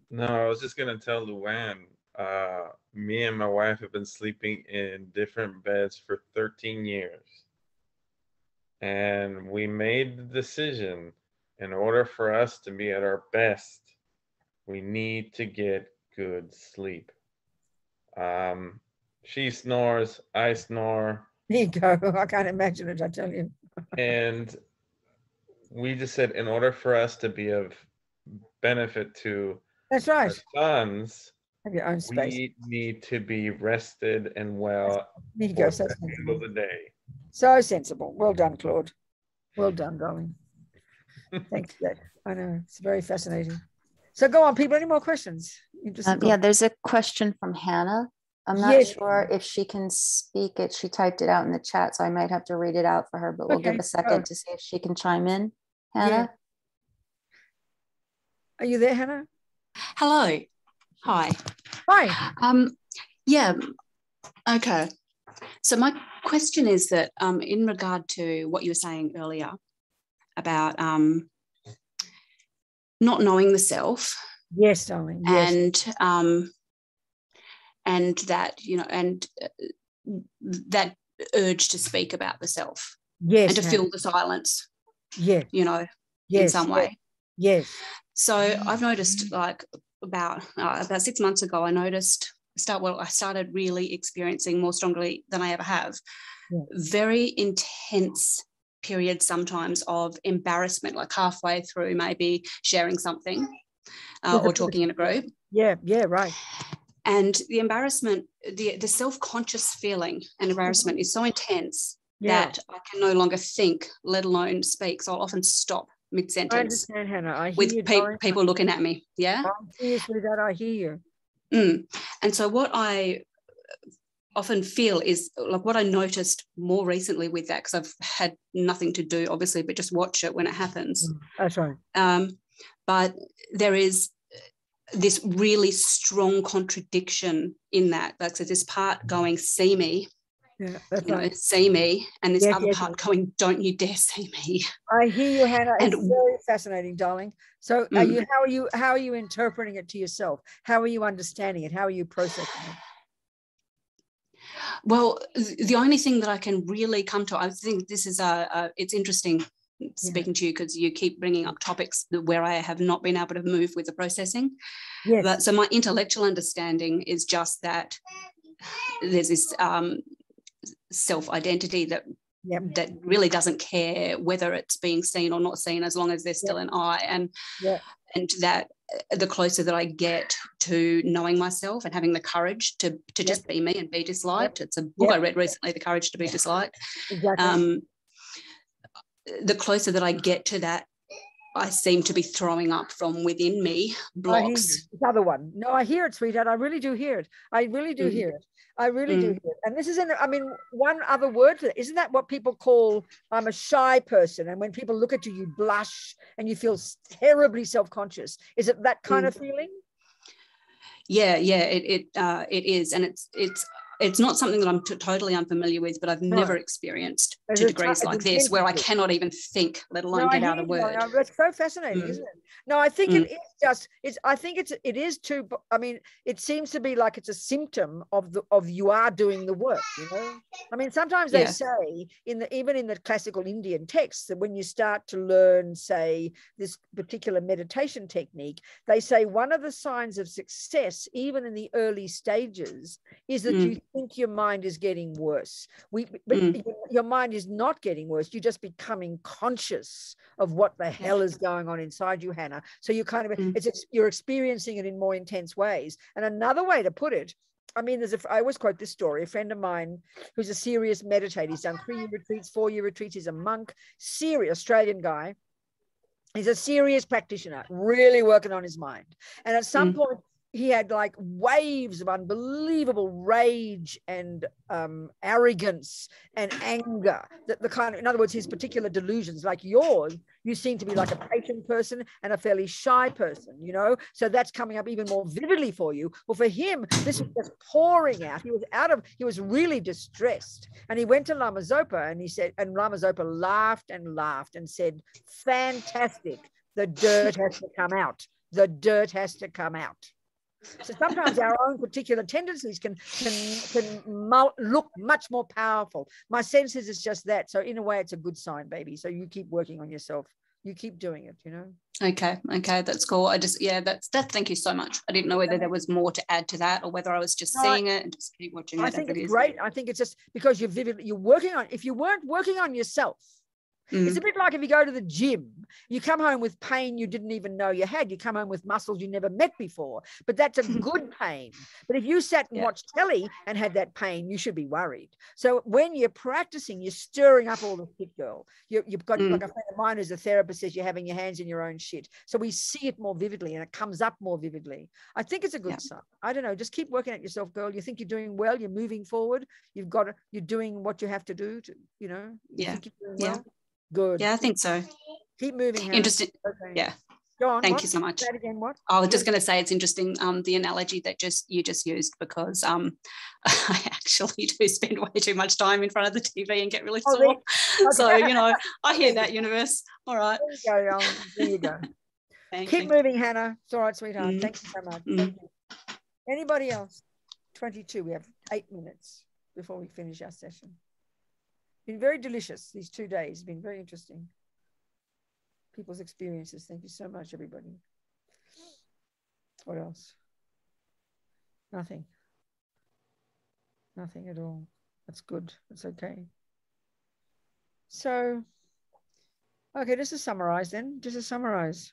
No, I was just going to tell Luann, me and my wife have been sleeping in different beds for 13 years. And we made the decision, in order for us to be at our best, we need to get good sleep. She snores, I snore. There you go. I can't imagine it, I tell you. And we just said, in order for us to be of benefit to That's right. our sons, Have your own space. we need to be rested and well There you go. for the end of the day. So sensible. Well done, Claude. Well done, darling. Thanks for that. I know, it's very fascinating. So go on, people. Any more questions? Yeah, there's a question from Hannah. I'm not sure if she can speak it. She typed it out in the chat, so I might have to read it out for her, but we'll give a second to see if she can chime in. Hannah? Yeah. Are you there, Hannah? Hello. Hi. Hi. Yeah. Okay. So my question is that in regard to what you were saying earlier about not knowing the self. Yes, darling. Yes. And that, you know, and that urge to speak about the self. Yes. And to fill the silence. Yeah. You know, in some way. Yes. So I've noticed, like, about 6 months ago, I started really experiencing more strongly than I ever have, very intense periods sometimes of embarrassment, like halfway through maybe sharing something or talking in a group. Yeah, right. And the embarrassment, the self-conscious feeling and embarrassment is so intense that I can no longer think, let alone speak. So I'll often stop mid-sentence. I understand, Hannah. I hear with you, people looking at me. Yeah. Seriously, that I hear you. And so what I often feel is, like, what I noticed more recently with that, because I've had nothing to do, obviously, but just watch it when it happens. That's right. But there is this really strong contradiction in that. Like, so this part going, see me. Yeah, that's right. See me, and this other part going, don't you dare see me. I hear you, Hannah. It's very fascinating, darling. So how are you interpreting it to yourself? How are you understanding it? How are you processing it? Well, the only thing that I can really come to, I think this is it's interesting speaking to you, because you keep bringing up topics where I have not been able to move with the processing. Yes. But so my intellectual understanding is just that there's this self-identity that really doesn't care whether it's being seen or not seen, as long as there's still an I, and that the closer that I get to knowing myself and having the courage to just be me and be disliked. It's a book I read recently, The Courage to Be Disliked. Exactly. The closer that I get to that, I seem to be throwing up from within me blocks. The other one. No, I hear it, sweetheart. I really do hear it. I really do hear it. I really do hear it. And this is, one other word for it. Isn't that what people call, I'm a shy person? And when people look at you, you blush and you feel terribly self-conscious. Is it that kind of feeling? Yeah, it is. And it's not something that I'm totally unfamiliar with, but I've never experienced to degrees like this, where I cannot even think, let alone get out a word. That's so fascinating, isn't it? No, I think it is just, it is too, it seems to be like it's a symptom of you are doing the work, you know? Sometimes they say, even in the classical Indian texts, that when you start to learn, say, this particular meditation technique, they say one of the signs of success, even in the early stages, is that you think your mind is getting worse. But your mind is not getting worse. You're just becoming conscious of what the hell is going on inside you, Hannah. So you kind of, you're experiencing it in more intense ways. And another way to put it, I always quote this story. A friend of mine who's a serious meditator, he's done 3-year retreats, 4-year retreats. He's a monk, serious Australian guy. He's a serious practitioner, really working on his mind. And at some point, he had like waves of unbelievable rage and arrogance and anger. That the kind of, in other words, his particular delusions, like yours, you seem to be like a patient person and a fairly shy person, you know. So that's coming up even more vividly for you. Well, for him, this was just pouring out. He was really distressed, and he went to Lama Zopa and he said, and Lama Zopa laughed and said, "Fantastic! The dirt has to come out. The dirt has to come out." So sometimes our own particular tendencies can look much more powerful. My sense is it's just that. So in a way, it's a good sign, baby. So you keep working on yourself. You keep doing it, you know. Okay, that's cool. I just, thank you so much. I didn't know whether there was more to add to that or whether I was just seeing it and just keep watching it. I think it's great. I think it's just because you're working on, if you weren't working on yourself, It's a bit like if you go to the gym, you come home with pain you didn't even know you had. You come home with muscles you never met before, but that's a good pain. But if you sat and watched telly and had that pain, you should be worried. So when you're practicing, you're stirring up all the shit, girl. You've got, like a friend of mine who's a therapist says, you're having your hands in your own shit. So we see it more vividly and it comes up more vividly. I think it's a good sign. I don't know. Just keep working at yourself, girl. You think you're doing well. You're moving forward. You're doing what you have to do to, you know. You think you're doing well? Good. Yeah, I think so. Keep moving. Hannah. Interesting. Okay. Yeah. Go on. Thank you so much. Say that again. What? I was just going to say it's interesting, the analogy that you just used, because I actually do spend way too much time in front of the TV and get really sore. Okay. So, you know, I hear that, universe. All right. There you go. There you go. Keep moving, Hannah. It's all right, sweetheart. Thank you so much. Thank you. Anybody else? 22. We have 8 minutes before we finish our session. Been very delicious these 2 days. Been very interesting. People's experiences. Thank you so much, everybody. What else? Nothing. Nothing at all. That's good. That's okay. So, okay, just to summarize then. Just to summarize.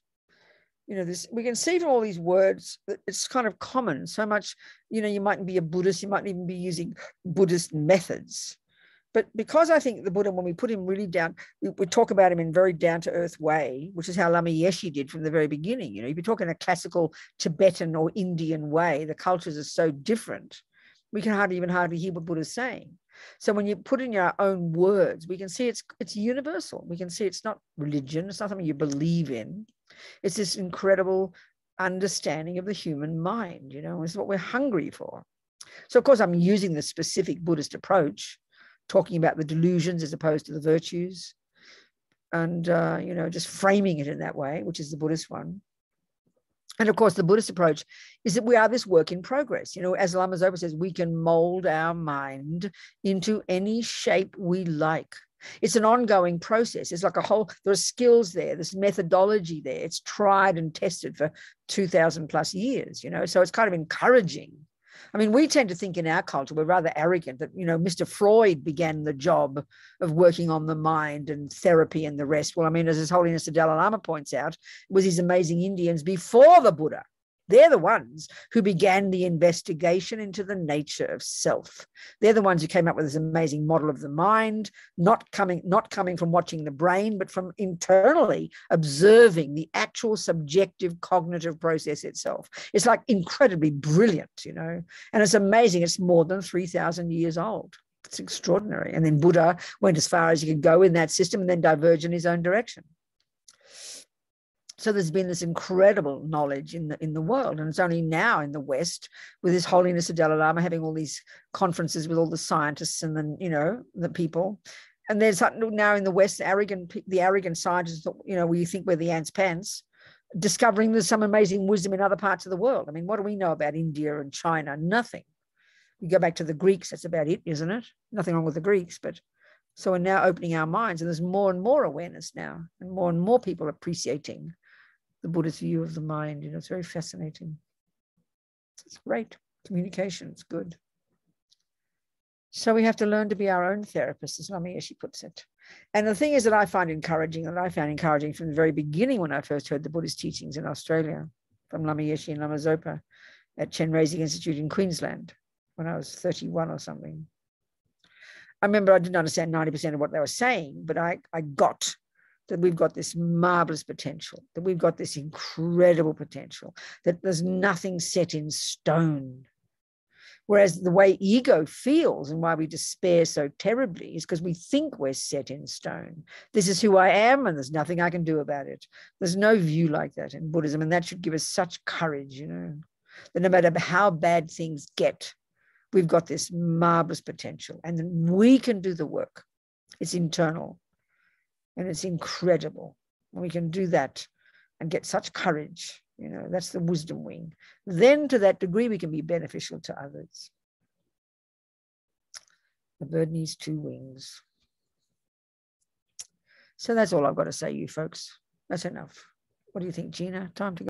You know, this, we can see from all these words that it's kind of common. So much, you know, you mightn't be a Buddhist, you mightn't even be using Buddhist methods. But because I think the Buddha, when we put him really down, we talk about him in very down-to-earth way, which is how Lama Yeshe did from the very beginning. You know, if you talk in a classical Tibetan or Indian way, the cultures are so different. We can hardly hear what Buddha's saying. So when you put in your own words, we can see it's universal. We can see it's not religion. It's not something you believe in. It's this incredible understanding of the human mind, you know, it's what we're hungry for. So, of course, I'm using the specific Buddhist approach, talking about the delusions as opposed to the virtues, and, you know, just framing it in that way, which is the Buddhist one. And, of course, the Buddhist approach is that we are this work in progress. You know, as Lama Zopa says, we can mold our mind into any shape we like. It's an ongoing process. It's like there are skills there, there's methodology there. It's tried and tested for 2,000 plus years, you know, so it's kind of encouraging. I mean, we tend to think in our culture, we're rather arrogant that, you know, Mr. Freud began the job of working on the mind and therapy and the rest. Well, I mean, as His Holiness the Dalai Lama points out, it was these amazing Indians before the Buddha. They're the ones who began the investigation into the nature of self. They're the ones who came up with this amazing model of the mind, not coming from watching the brain, but from internally observing the actual subjective cognitive process itself. It's like incredibly brilliant, you know, and it's amazing. It's more than 3,000 years old. It's extraordinary. And then Buddha went as far as he could go in that system and then diverge in his own direction. So there's been this incredible knowledge in the world, and it's only now in the West, with His Holiness the Dalai Lama having all these conferences with all the scientists and then, you know, the people. And there's now in the West, the arrogant scientists, you know, we think we're the ants' pants, discovering there's some amazing wisdom in other parts of the world. I mean, what do we know about India and China? Nothing. You go back to the Greeks, that's about it, isn't it? Nothing wrong with the Greeks, but so we're now opening our minds, and there's more and more awareness now, and more people appreciating the Buddhist view of the mind. You know, it's very fascinating. It's great. Communication, it's good. So we have to learn to be our own therapists, as Lama Yeshe puts it. And the thing is that I found encouraging from the very beginning when I first heard the Buddhist teachings in Australia from Lama Yeshe and Lama Zopa at Chen Institute in Queensland when I was 31 or something. I remember I didn't understand 90% of what they were saying, but I got that we've got this marvelous potential, that we've got this incredible potential, that there's nothing set in stone. Whereas the way ego feels and why we despair so terribly is because we think we're set in stone. This is who I am and there's nothing I can do about it. There's no view like that in Buddhism, and that should give us such courage, you know, that no matter how bad things get, we've got this marvelous potential and we can do the work. It's internal. And it's incredible. And we can do that and get such courage. You know, that's the wisdom wing. Then to that degree, we can be beneficial to others. The bird needs 2 wings. So that's all I've got to say, you folks. That's enough. What do you think, Gina? Time to go.